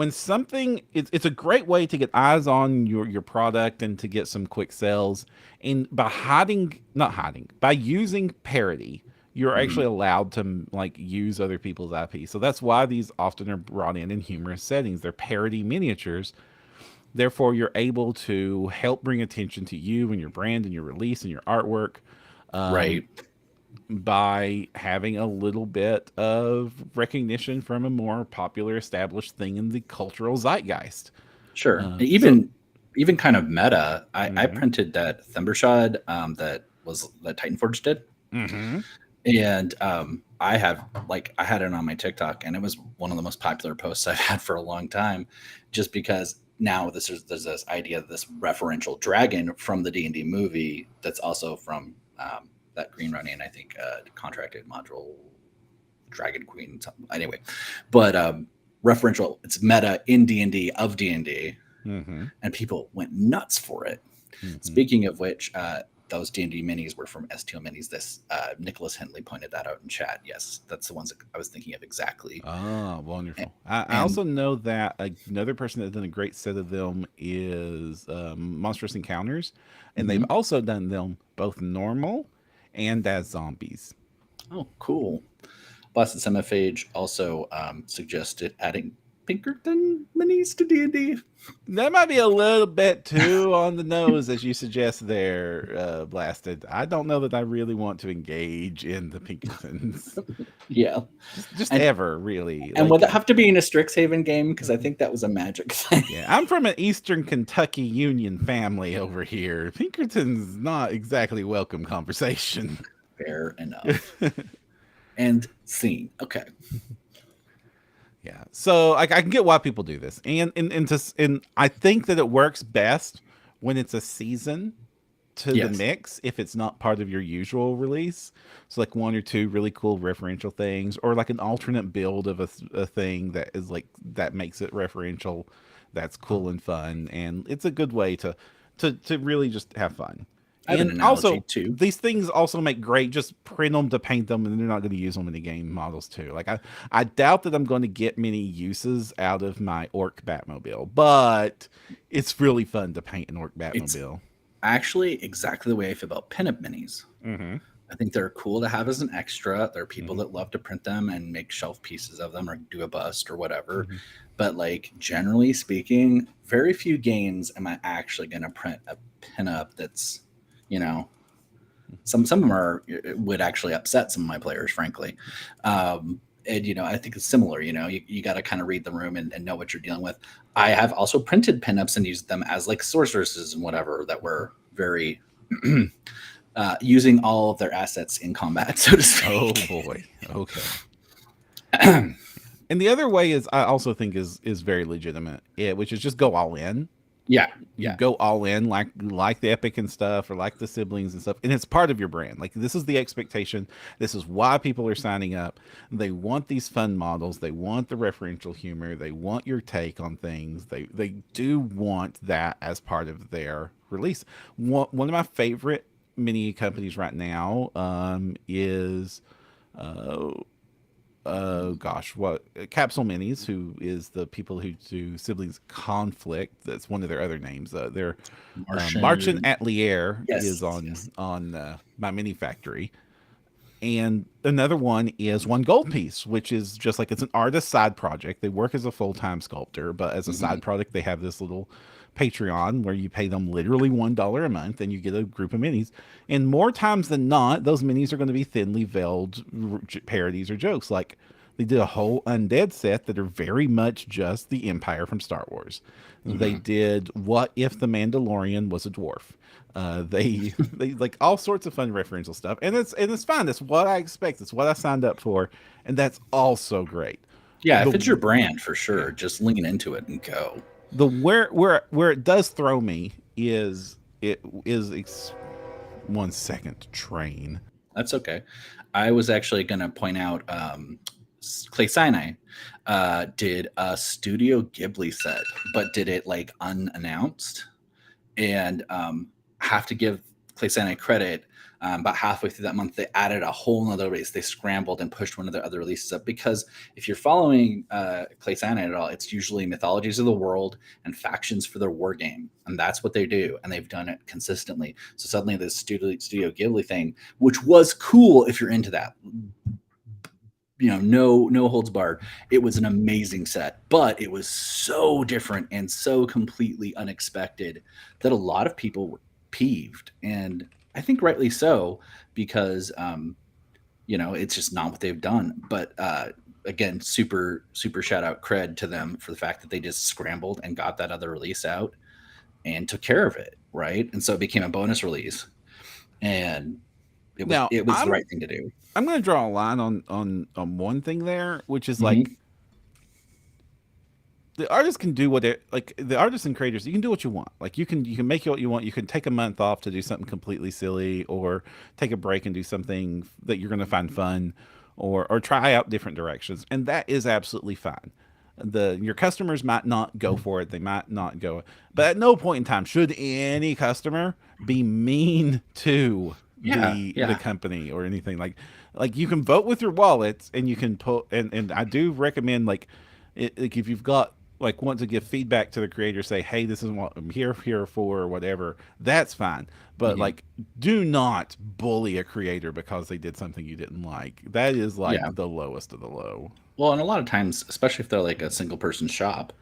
something, it's a great way to get eyes on your product and to get some quick sales. And by not hiding, by using parody, you're Mhm. actually allowed to like use other people's IP. So that's why these often are brought in humorous settings. They're parody miniatures. Therefore, you're able to help bring attention to you and your brand and your release and your artwork. Um, Right. by having a little bit of recognition from a more popular established thing in the cultural zeitgeist. Sure. So, Even kind of meta. I mm-hmm, printed that Thundershod that Titan Forge did. mm-hmm, And I had it on my TikTok, and it was one of the most popular posts I've had for a long time, just because now there's this idea of this referential dragon from the D&D movie that's also from that Green Running, I think, contracted module Dragon Queen. Anyway, but referential, it's meta in D&D of D&D, mm-hmm, and people went nuts for it. mm-hmm. Speaking of which, those D&D minis were from STO Minis. This Nicholas Henley pointed that out in chat. Yes, that's the ones that I was thinking of exactly. Oh, wonderful. I And also know that another person that's done a great set of them is Monstrous Encounters, and they've mhm. also done them both normal and as zombies. Oh, cool. Blasted Semaphage also suggested adding Pinkerton minis to D&D. That might be a little bit too on the nose, as you suggest there, Blasted. I don't know that I really want to engage in the Pinkertons. Yeah, Just and ever, really. and would Like, that have to be in a Strixhaven game? Because I think that was a Magic thing. yeah, I'm from an Eastern Kentucky Union family over here. Pinkerton's not exactly welcome conversation. Fair enough. And scene. Okay. Yeah. So I can get why people do this. And I think that it works best when it's a season to the Yes. mix if it's not part of your usual release. So like one or two really cool referential things, or like an alternate build of a thing that is like that makes it referential. That's cool and fun, and it's a good way to really just have fun. I have an And analogy also, too. these things also make great. Just print them to paint them, and they're not going to use them in the game models too. Like I doubt that I'm going to get many uses out of my orc Batmobile, but it's really fun to paint an orc It's Batmobile. actually exactly the way I feel about pinup minis. Mm-hmm. I think they're cool to have as an extra. There are people Mm-hmm. that love to print them and make shelf pieces of them or do a bust or whatever. Mm-hmm. But like generally speaking, very few games am I actually going to print a pinup that's, you know, some of them are would actually upset some of my players, frankly. And I think it's similar. You got to kind of read the room and know what you're dealing with. I have also printed pinups and used them as like sorceresses and whatever that were very using all of their assets in combat, so to speak. Oh boy. Okay. And the other way is I also think is very legitimate. Which is just go all in. Yeah, You yeah. go all in like the epic and stuff, or like the siblings and stuff, and it's part of your brand. Like this is the expectation. This is why people are signing up. They want these fun models. They want the referential humor. They want your take on things. They do want that as part of their release. One of my favorite mini companies right now is uh, gosh, what Capsule Minis, who is the people who do Siblings Conflict. That's one of their other names. Their Marchand Martian. Atelier is Yes, on yes. my mini factory. And another one is One Gold Piece, which is just like it's an artist side project. They work as a full time sculptor, but as a Mhm. side product, they have this little Patreon where you pay them literally $1 a month and you get a group of minis. And more times than not, those minis are going to be thinly veiled parodies or jokes. Like they did a whole undead set that are very much just the Empire from Star Wars. They Mhm. did What If the Mandalorian Was a Dwarf. They like all sorts of fun referential stuff, and it's fine. That's what I expect. It's what I signed up for, and that's also great. Yeah, The if it's your brand for Yeah, sure, just lean into it and go. the where it does throw me is one second train. That's okay. I was actually going to point out Clay Sinai did a Studio Ghibli set, but did it like unannounced, and have to give Clay Sinai credit. About halfway through that month, they added a whole nother release. They scrambled and pushed one of their other releases up, because if you're following Clay Sinai at all, it's usually mythologies of the world and factions for their war game, and that's what they do, and they've done it consistently. So suddenly this Studio Ghibli thing, which was cool if you're into that, no holds barred. It was an amazing set, but it was so different and so completely unexpected that a lot of people were peeved, and I think rightly so, because it's just not what they've done. But again, super shout out cred to them for the fact that they just scrambled and got that other release out and took care of it, right? And so it became a bonus release, and it was the right thing to do. I'm going to draw a line on one thing there, which is like, the artists can do what it, like the artists and creators, you can do what you want. Like you can make it what you want. You can take a month off to do something completely silly, or take a break and do something that you're going to find fun, or try out different directions. And that is absolutely fine. Your customers might not go for it. They might not go, but at no point in time should any customer be mean to the company or anything. Like you can vote with your wallets, and you can put, and I do recommend like if you've got want to give feedback to the creator, say, hey, this is what I'm here for, or whatever, that's fine. But do not bully a creator because they did something you didn't like. That is the lowest of the low. Well, and a lot of times, especially if they're like a single person shop,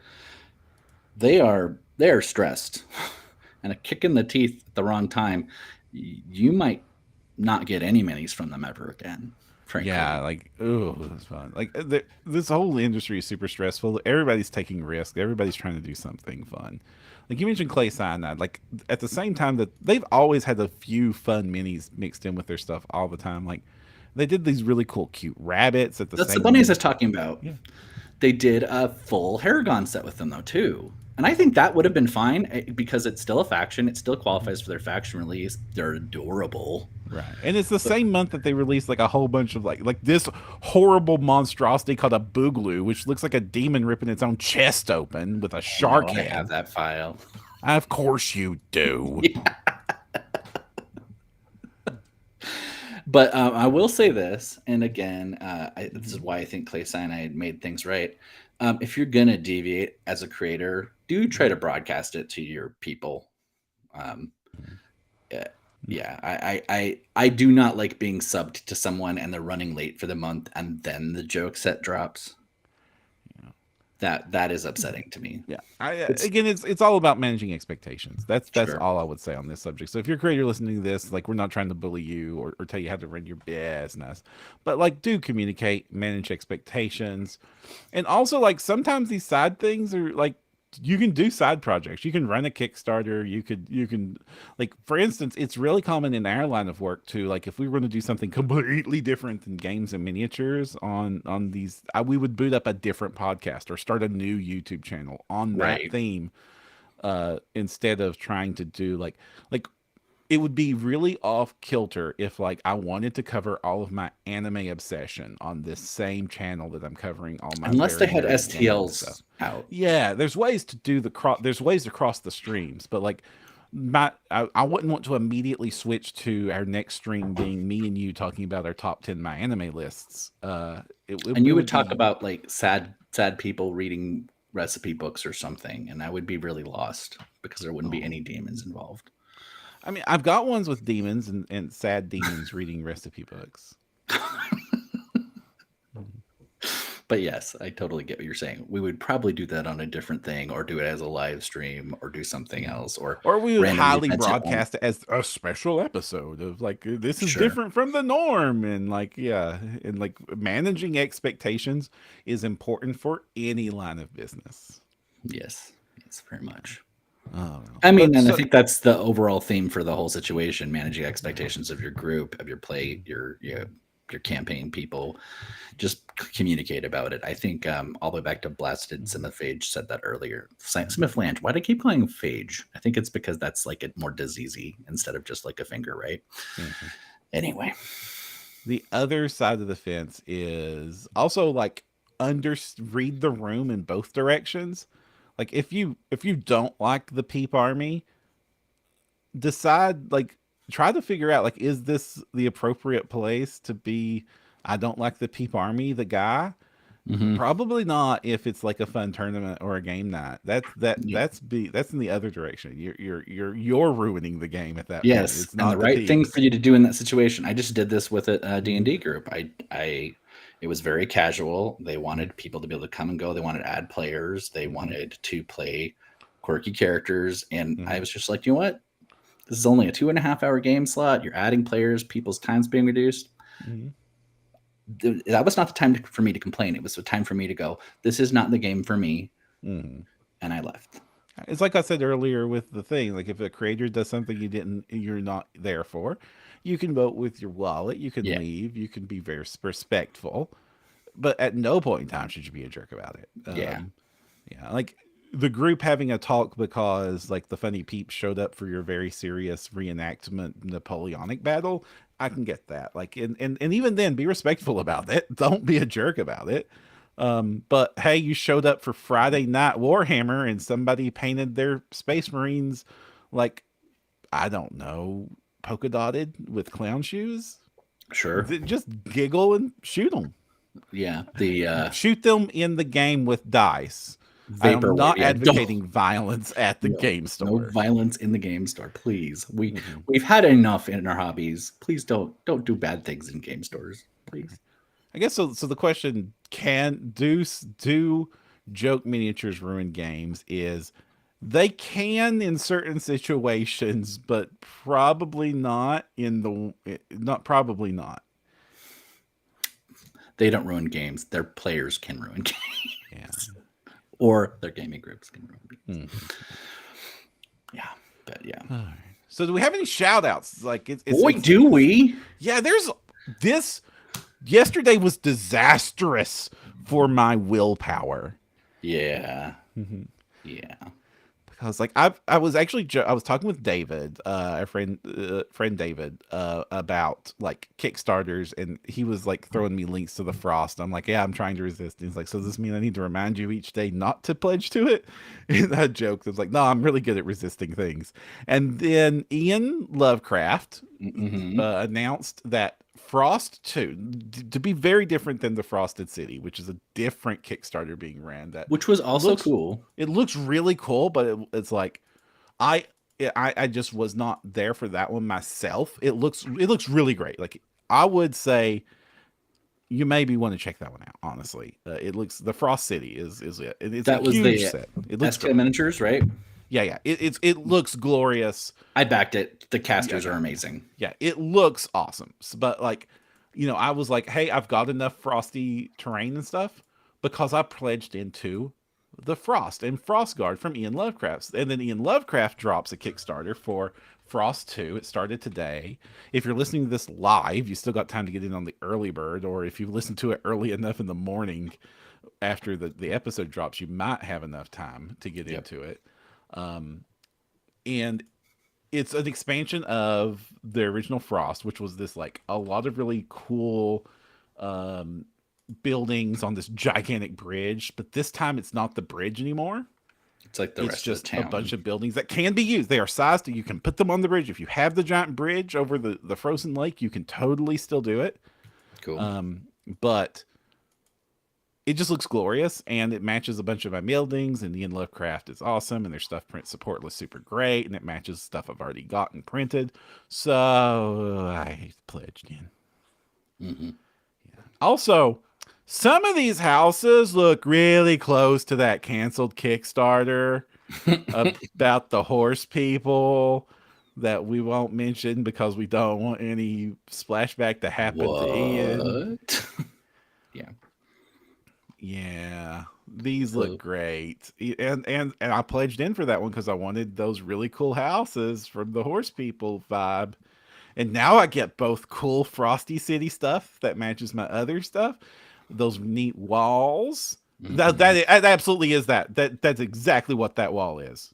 they are stressed, and a kick in the teeth at the wrong time, you might not get any minis from them ever again. Frankly. Yeah, that's fun. This whole industry is super stressful. Everybody's taking risks. Everybody's trying to do something fun. Like you mentioned Clay Cyanide. Like at the same time that they've always had a few fun minis mixed in with their stuff all the time. Like they did these really cool, cute rabbits at the That's same the bunnies I was talking about. Yeah. They did a full Haragon set with them though too. And I think that would have been fine, because it's still a faction. It still qualifies for their faction release. They're adorable. Right. And it's the same month that they released like a whole bunch of like this horrible monstrosity called a Boogaloo, which looks like a demon ripping its own chest open with a shark head. I have that file. Of course you do. Yeah. But I will say this, and again, this is why I think Clay Cyanide made things right. If you're going to deviate as a creator, do try to broadcast it to your people. I do not like being subbed to someone and they're running late for the month and then the joke set drops. That is upsetting to me. Yeah. It's all about managing expectations. That's all I would say on this subject. So if you're a creator listening to this, like we're not trying to bully you or tell you how to run your business, but like do communicate, manage expectations. And also like sometimes these side things are like, you can do side projects. You can run a Kickstarter. You can like, for instance, it's really common in our line of work too. Like if we were going to do something completely different than games and miniatures on these, we would boot up a different podcast or start a new YouTube channel on that theme, instead of trying to do like it would be really off kilter if like I wanted to cover all of my anime obsession on this same channel that I'm covering all my, unless they had STLs out. Yeah, there's ways to do there's ways to cross the streams, but like I wouldn't want to immediately switch to our next stream being me and you talking about our top 10 my anime lists. You would talk about like sad people reading recipe books or something, and I would be really lost because there wouldn't be any demons involved. I mean, I've got ones with demons and sad demons reading recipe books. But yes, I totally get what you're saying. We would probably do that on a different thing, or do it as a live stream, or do something else, or we would highly broadcast it as a special episode of like, this is different from the norm. And like, and like managing expectations is important for any line of business. Yes, very much. I think that's the overall theme for the whole situation: managing expectations of your group, of your play, your campaign people. Just communicate about it. I think all the way back to Blasted Simiphage said that earlier. Simiflange. Why do I keep calling him Phage? I think it's because that's like a more diseasey instead of just like a finger, right? Mm-hmm. Anyway. The other side of the fence is also like read the room in both directions. Like if you don't like the Peep Army, decide like try to figure out like is this the appropriate place to be. I don't like the Peep Army, the guy. Mm-hmm. Probably not if it's like a fun tournament or a game night. Yeah. That's in the other direction. You're ruining the game at that point. Yes, It's and the not the right thing for peeps. you to do in that situation. I just did this with a Mhm. D&D group. It was very casual. They wanted people to be able to come and go. They wanted to add players. They Mhm. wanted to play quirky characters. And I Mhm. was just like, you know what? This is only a 2.5 hour game slot. You're adding players. People's time's being reduced. Mhm. That was not the time for me to complain. It was the time for me to go, this is not the game for me. Mhm. And I left. It's like I said earlier with the thing. Like if a creator does something you're not there for, you can vote with your wallet. You can Yeah. leave. You can be very respectful, but at no point in time should you be a jerk about it. Yeah. Yeah, like the group having a talk because like the funny peeps showed up for your very serious reenactment Napoleonic battle. I can get that. Like, and even then, be respectful about it. Don't be a jerk about it. But hey, you showed up for Friday Night Warhammer and somebody painted their Space Marines like I don't know, polka dotted with clown shoes. Sure. Just giggle and shoot them. Yeah. The Shoot them in the game with dice. I am vaporware. not Yeah. advocating violence at the No, game no store. violence in the game store, please. Mhm. We've had enough in our hobbies. Please don't do bad things in game stores, please. I guess so. So the question: Can do joke miniatures ruin games? Is they can in certain situations, but probably not in the not probably not. They don't ruin games. Their players can ruin Yeah. games, or their gaming groups can ruin games. Mhm. Yeah, but yeah. All right. So do we have any shout outs? Like Boy, do we? Yeah, there's this yesterday was disastrous for my willpower. Yeah, Mm-hmm. yeah. Because like I was actually I was talking with David, our friend David, about like Kickstarters, and he was like throwing me links to the Frost. I'm like, yeah, I'm trying to resist. And he's like, so does this mean I need to remind you each day not to pledge to it? And I joked, I was like, no, I'm really good at resisting things. And then Ian Lovecraft Mm-hmm. announced that Frost 2 to be very different than the Frosted City, which is a different Kickstarter being ran. That Which was also looks cool. it looks really cool, but it's like I I just was not there for that one myself. It looks really great. Like I would say you maybe want to check that one out. Honestly, it looks the Frost City is it. It's That a was huge the set. It looks SK great. miniatures, right? Yeah. It looks glorious. I backed it. The Yeah, casters yeah. are amazing. Yeah, it looks awesome. But like, I was like, hey, I've got enough frosty terrain and stuff because I pledged into the Frost and Frost Guard from Ian Lovecraft. And then Ian Lovecraft drops a Kickstarter for Frost 2. It started today. If you're listening to this live, you still got time to get in on the early bird, or if you listen to it early enough in the morning after the episode drops, you might have enough time to get Yep. into it. And it's an expansion of the original Frost, which was this like a lot of really cool buildings on this gigantic bridge. But this time it's not the bridge anymore. It's like the It's rest just of the a town. bunch of buildings that can be used. They are sized that you can put them on the bridge. If you have the giant bridge over the frozen lake, you can totally still do it. Cool. But it just looks glorious, and it matches a bunch of my buildings, and Ian Lovecraft is awesome, and their stuff print support was super great, and it matches stuff I've already gotten printed. So I pledged in. Mm-hmm. Also, some of these houses look really close to that canceled Kickstarter about the horse people that we won't mention because we don't want any splashback to happen to Ian. What? Yeah. Yeah, these So- look great, and I pledged in for that one because I wanted those really cool houses from the horse people vibe, and now I get both cool Frosty City stuff that matches my other stuff, those neat walls. Mhm. That absolutely is that's exactly what that wall is.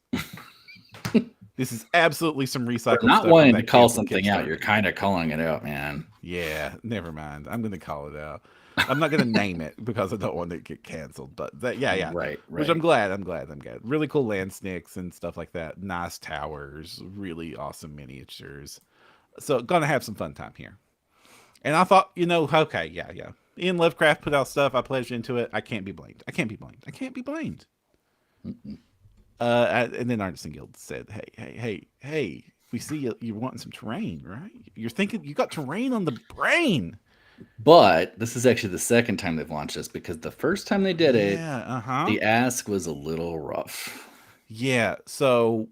This is absolutely some For recycled not stuff from wanting to that call canceled something out, Kickstarter. you're kind of calling it out, man. Yeah, never mind. I'm gonna call it out. I'm not gonna name it because I don't want it to get canceled. But that, yeah. Right, Which I'm right. glad. I'm glad. Really cool land snicks and stuff like that. Nice towers. Really awesome miniatures. So gonna have some fun time here. And I thought, okay, yeah. Ian Lovecraft put out stuff. I pledged into it. I can't be blamed. I can't be blamed. I can't be blamed. Mm-mm. And then Artisan Guild said, hey, we see you're wanting some terrain, right? You're thinking you got terrain on the brain. But this is actually the second time they've launched this, because the first time they did it, Yeah, the ask was a little rough. Yeah, so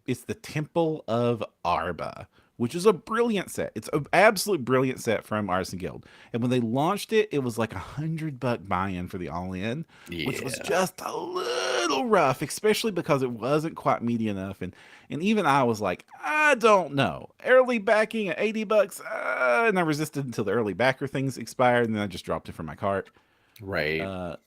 it's the Temple of Arba, which is a brilliant set. It's an absolute brilliant set from Artisan Guild. And when they launched it, it was like $100 buy-in for the all-in, which was Yeah. just a little rough, especially because it wasn't quite meaty enough. And even I was like, I don't know. Early backing at $80, and I resisted until the early backer things expired, and then I just dropped it from my cart. Right.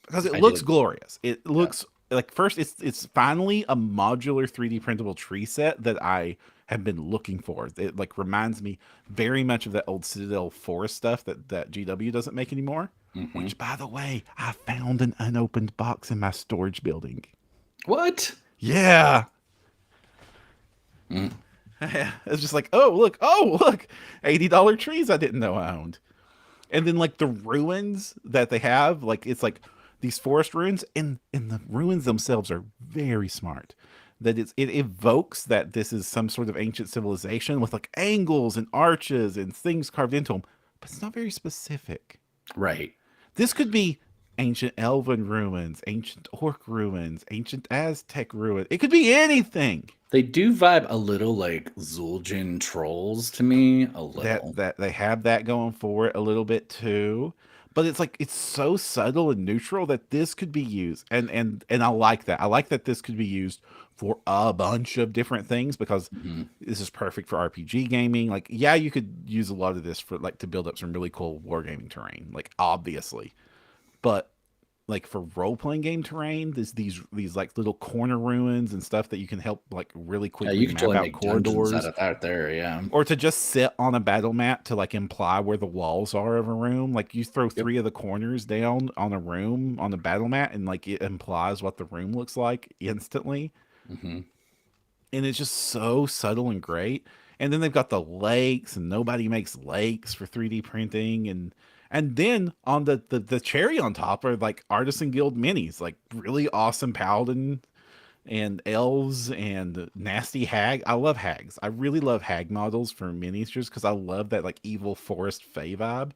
Because it I looks did. glorious. It looks like, first, it's finally a modular 3D printable tree set that I have been looking for. It like reminds me very much of that old Citadel Forest stuff that GW doesn't make anymore. Mm-hmm. Which, by the way, I found an unopened box in my storage building. What? Yeah. Mm. It's just like, oh look, $80 trees I didn't know I owned. And then like the ruins that they have, like it's like these forest ruins, and the ruins themselves are very smart. That it evokes that this is some sort of ancient civilization with like angles and arches and things carved into them, but it's not very specific. Right. This could be ancient elven ruins, ancient orc ruins, ancient Aztec ruins. It could be anything. They do vibe a little like Zul'jin trolls to me, a little. That they have that going for it a little bit too, but it's like it's so subtle and neutral that this could be used, and I like that. I like that this could be used for a bunch of different things, because Mhm. this is perfect for RPG gaming. Like, yeah, you could use a lot of this for like to build up some really cool wargaming terrain, like obviously, but like for role playing game terrain, there's these like little corner ruins and stuff that you can help like really Yeah, quickly you could map totally out make dungeons corridors, out there, yeah. or to just sit on a battle map to like imply where the walls are of a room. Like you throw Yep. 3 of the corners down on a room on a battle mat, and like it implies what the room looks like instantly. Mm-hmm. And it's just so subtle and great. And then they've got the lakes, and nobody makes lakes for 3D printing. And then on the cherry on top are like Artisan Guild minis, like really awesome paladin and elves and nasty hag. I love hags. I really love hag models for miniatures because I love that like evil forest fae vibe.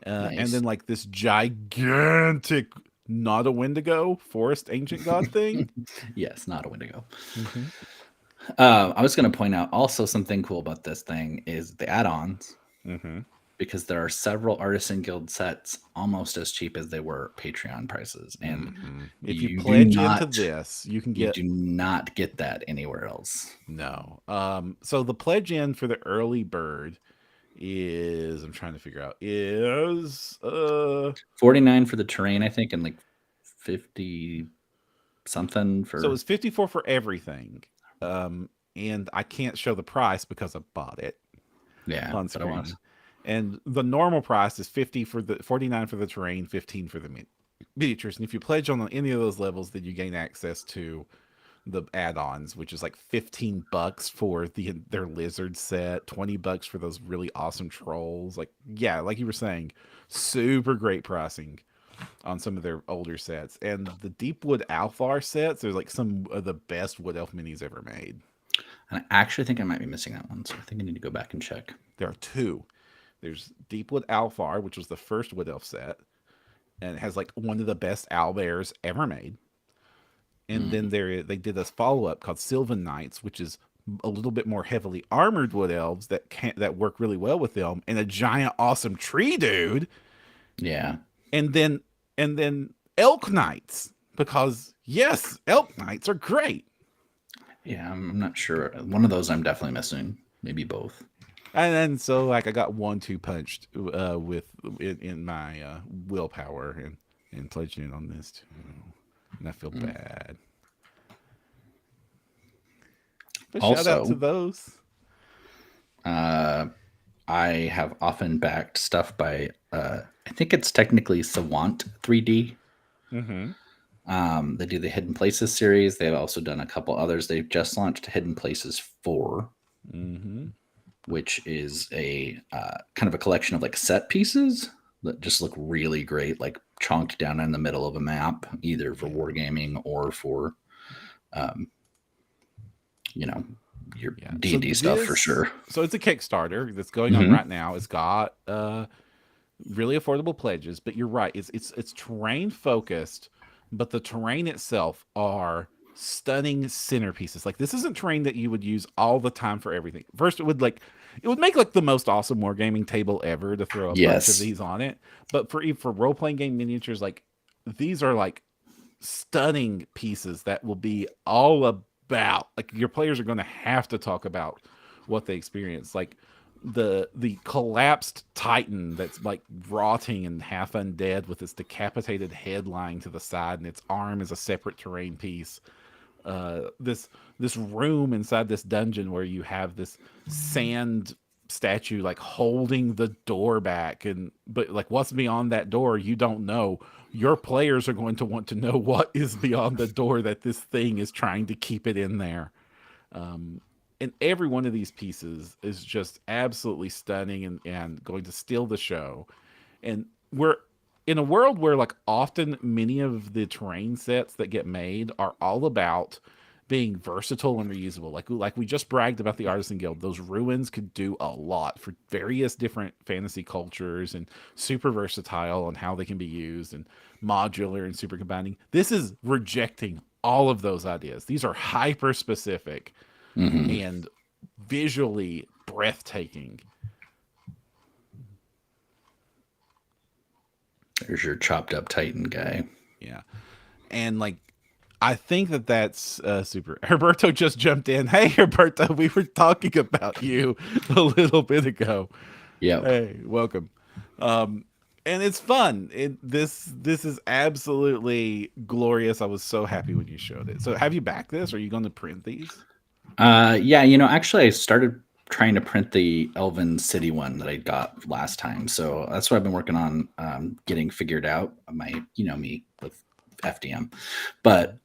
And Nice. then like this gigantic, not a Wendigo forest ancient god thing. Yes, not a Wendigo. Mm-hmm. I was going to point out also something cool about this thing is the add-ons, Mm-hmm. because there are several Artisan Guild sets almost as cheap as they were Patreon prices, and If you do pledge not- into this, you can you get do not get that anywhere else. no. So the pledge in for the early bird is, I'm trying to figure out, is 49 for the terrain, I think, and like 50 something for. so it's 54 for everything. And I can't show the price because I bought it yeah, on but I want screen. And the normal price is 49 for the terrain, 15 for the miniatures. And if you pledge on any of those levels, then you gain access to the add-ons, which is like $15 for their lizard set, $20 for those really awesome trolls. Like, yeah, like you were saying, super great pricing on some of their older sets. And the Deepwood Alfar sets, there's like some of the best Wood Elf minis ever made. And I actually think I might be missing that one, so I think I need to go back and check. There are 2. There's Deepwood Alfar, which was the first Wood Elf set, and it has like one of the best owlbears ever made. And then they did a follow-up called Sylvan Knights, which is a little bit more heavily armored wood elves that work really well with them, and a giant awesome tree dude. Yeah. And then Elk Knights, because yes, Elk Knights are great. Yeah, I'm not sure. One of those I'm definitely missing. Maybe both. And then so like I got 1-2 punched in my willpower and pledging in on this too. And I feel bad. But shout out to those. I have often backed stuff by, I think it's technically Savant 3D. They do the Hidden Places series. They've also done a couple others. They've just launched Hidden Places 4, which is a kind of a collection of like set pieces that just look really great, like chonked down in the middle of a map, either for wargaming or for, your D&D stuff for sure. So it's a Kickstarter that's going on right now. It's got really affordable pledges, but you're right. It's terrain focused, but the terrain itself are stunning centerpieces. Like this isn't terrain that you would use all the time for everything. First, it would make like the most awesome wargaming table ever to throw a bunch of these on it. But for role playing game miniatures, like these are like stunning pieces that will be all about, like your players are going to have to talk about what they experience. Like the collapsed titan that's like rotting and half undead with its decapitated head lying to the side and its arm is a separate terrain piece. This room inside this dungeon where you have this sand statue like holding the door back, but like what's beyond that door you don't know. Your players are going to want to know what is beyond the door that this thing is trying to keep it in there. And every one of these pieces is just absolutely stunning and going to steal the show. And we're in a world where like often many of the terrain sets that get made are all about being versatile and reusable. Like we just bragged about the Artisan Guild. Those ruins could do a lot for various different fantasy cultures and super versatile on how they can be used and modular and super combining. This is rejecting all of those ideas. These are hyper specific and visually breathtaking. There's your chopped up Titan guy. Yeah. And like, I think that's super. Herberto just jumped in. Hey, Herberto, we were talking about you a little bit ago. Yeah. Hey, welcome. And it's fun. This is absolutely glorious. I was so happy when you showed it. So have you backed this? Are you going to print these? Yeah, actually I started trying to print the Elven City one that I got last time. So that's what I've been working on, getting figured out. Me with FDM. But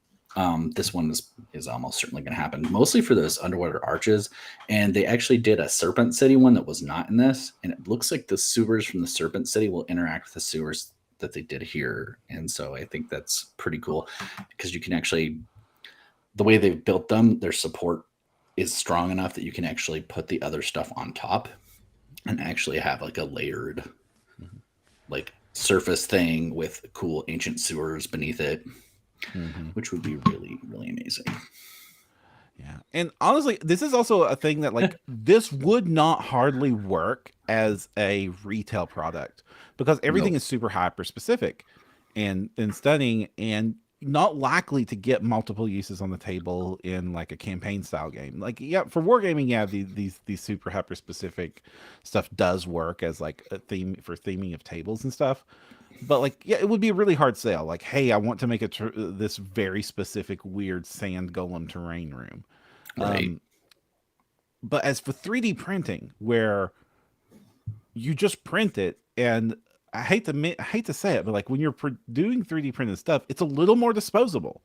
this one is almost certainly going to happen, mostly for those underwater arches. And they actually did a Serpent City one that was not in this. And it looks like the sewers from the Serpent City will interact with the sewers that they did here. And so I think that's pretty cool because you can actually, the way they've built them, their support is strong enough that you can actually put the other stuff on top and actually have like a layered like surface thing with cool ancient sewers beneath it, which would be really, really amazing. Yeah. And honestly, this is also a thing that like this would not hardly work as a retail product because everything is super hyper specific and stunning and not likely to get multiple uses on the table in like a campaign style game. Like, yeah, for wargaming, yeah, these super hyper specific stuff does work as like a theme for theming of tables and stuff. But like, yeah, it would be a really hard sell. Like, hey, I want to make this very specific weird sand golem terrain room. Right. But as for 3D printing, where you just print it, and I hate to say it, but like when you're doing 3D printed stuff, it's a little more disposable.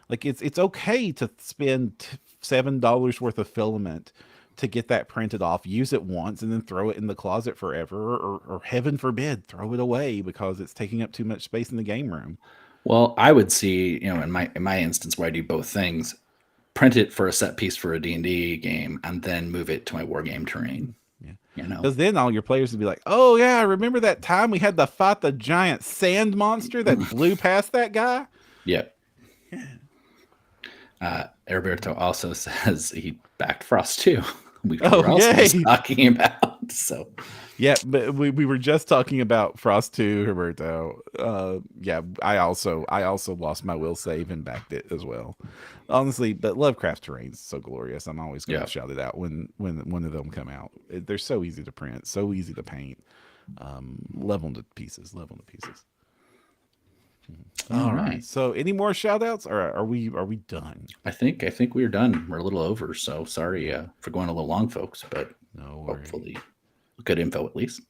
Like it's okay to spend $7 worth of filament to get that printed off, use it once, and then throw it in the closet forever, or heaven forbid, throw it away because it's taking up too much space in the game room. Well, I would see, in my instance where I do both things, print it for a set piece for a D&D game, and then move it to my wargame terrain. Because then all your players would be like, oh yeah, I remember that time we had to fight the giant sand monster that flew past that guy? Yep. Herberto also says he backed Frost 2. We were also just talking about. So yeah, but we were just talking about Frost 2, Herberto. Yeah, I also lost my will save and backed it as well. Honestly, but Lovecraft Terrain's so glorious. I'm always going to shout it out when one of them come out. They're so easy to print, so easy to paint. Love them to pieces. All right. So, any more shout outs, or are we done? I think we're done. We're a little over, so sorry for going a little long, folks, but no worries. Hopefully good info at least.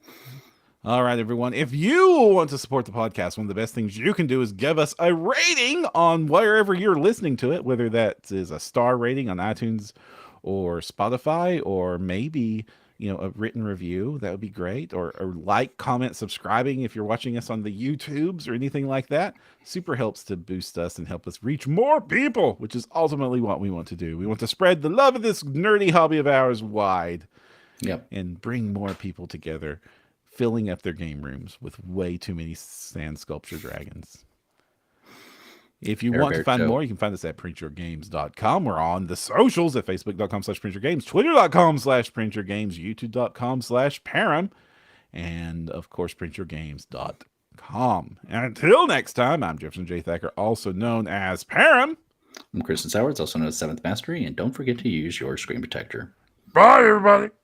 All right, everyone. If you want to support the podcast, one of the best things you can do is give us a rating on wherever you're listening to it, whether that is a star rating on iTunes or Spotify, or maybe a written review. That would be great. Or like, comment, subscribing if you're watching us on the YouTubes or anything like that. Super helps to boost us and help us reach more people, which is ultimately what we want to do. We want to spread the love of this nerdy hobby of ours wide. Yep. And bring more people together, filling up their game rooms with way too many sand sculpture dragons. If you want to find more, you can find us at printyourgames.com. We're on the socials at facebook.com/printyourgames, twitter.com/printyourgames, youtube.com/param, and of course, printyourgames.com. And until next time, I'm Jefferson J. Thacker, also known as Param. I'm Kristen Sowards, also known as Seventh Mastery, and don't forget to use your screen protector. Bye, everybody.